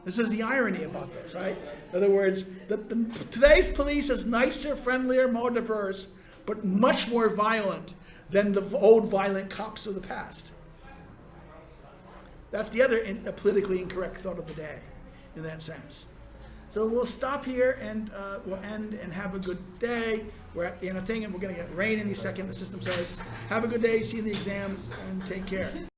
This is the irony about this, right? In other words, today's police is nicer, friendlier, more diverse, but much more violent than the old violent cops of the past. That's the other politically incorrect thought of the day, in that sense. So we'll stop here and we'll end and have a good day. We're at the end of the thing and we're going to get rain any second, the system says. Have a good day, see you in the exam, and take care.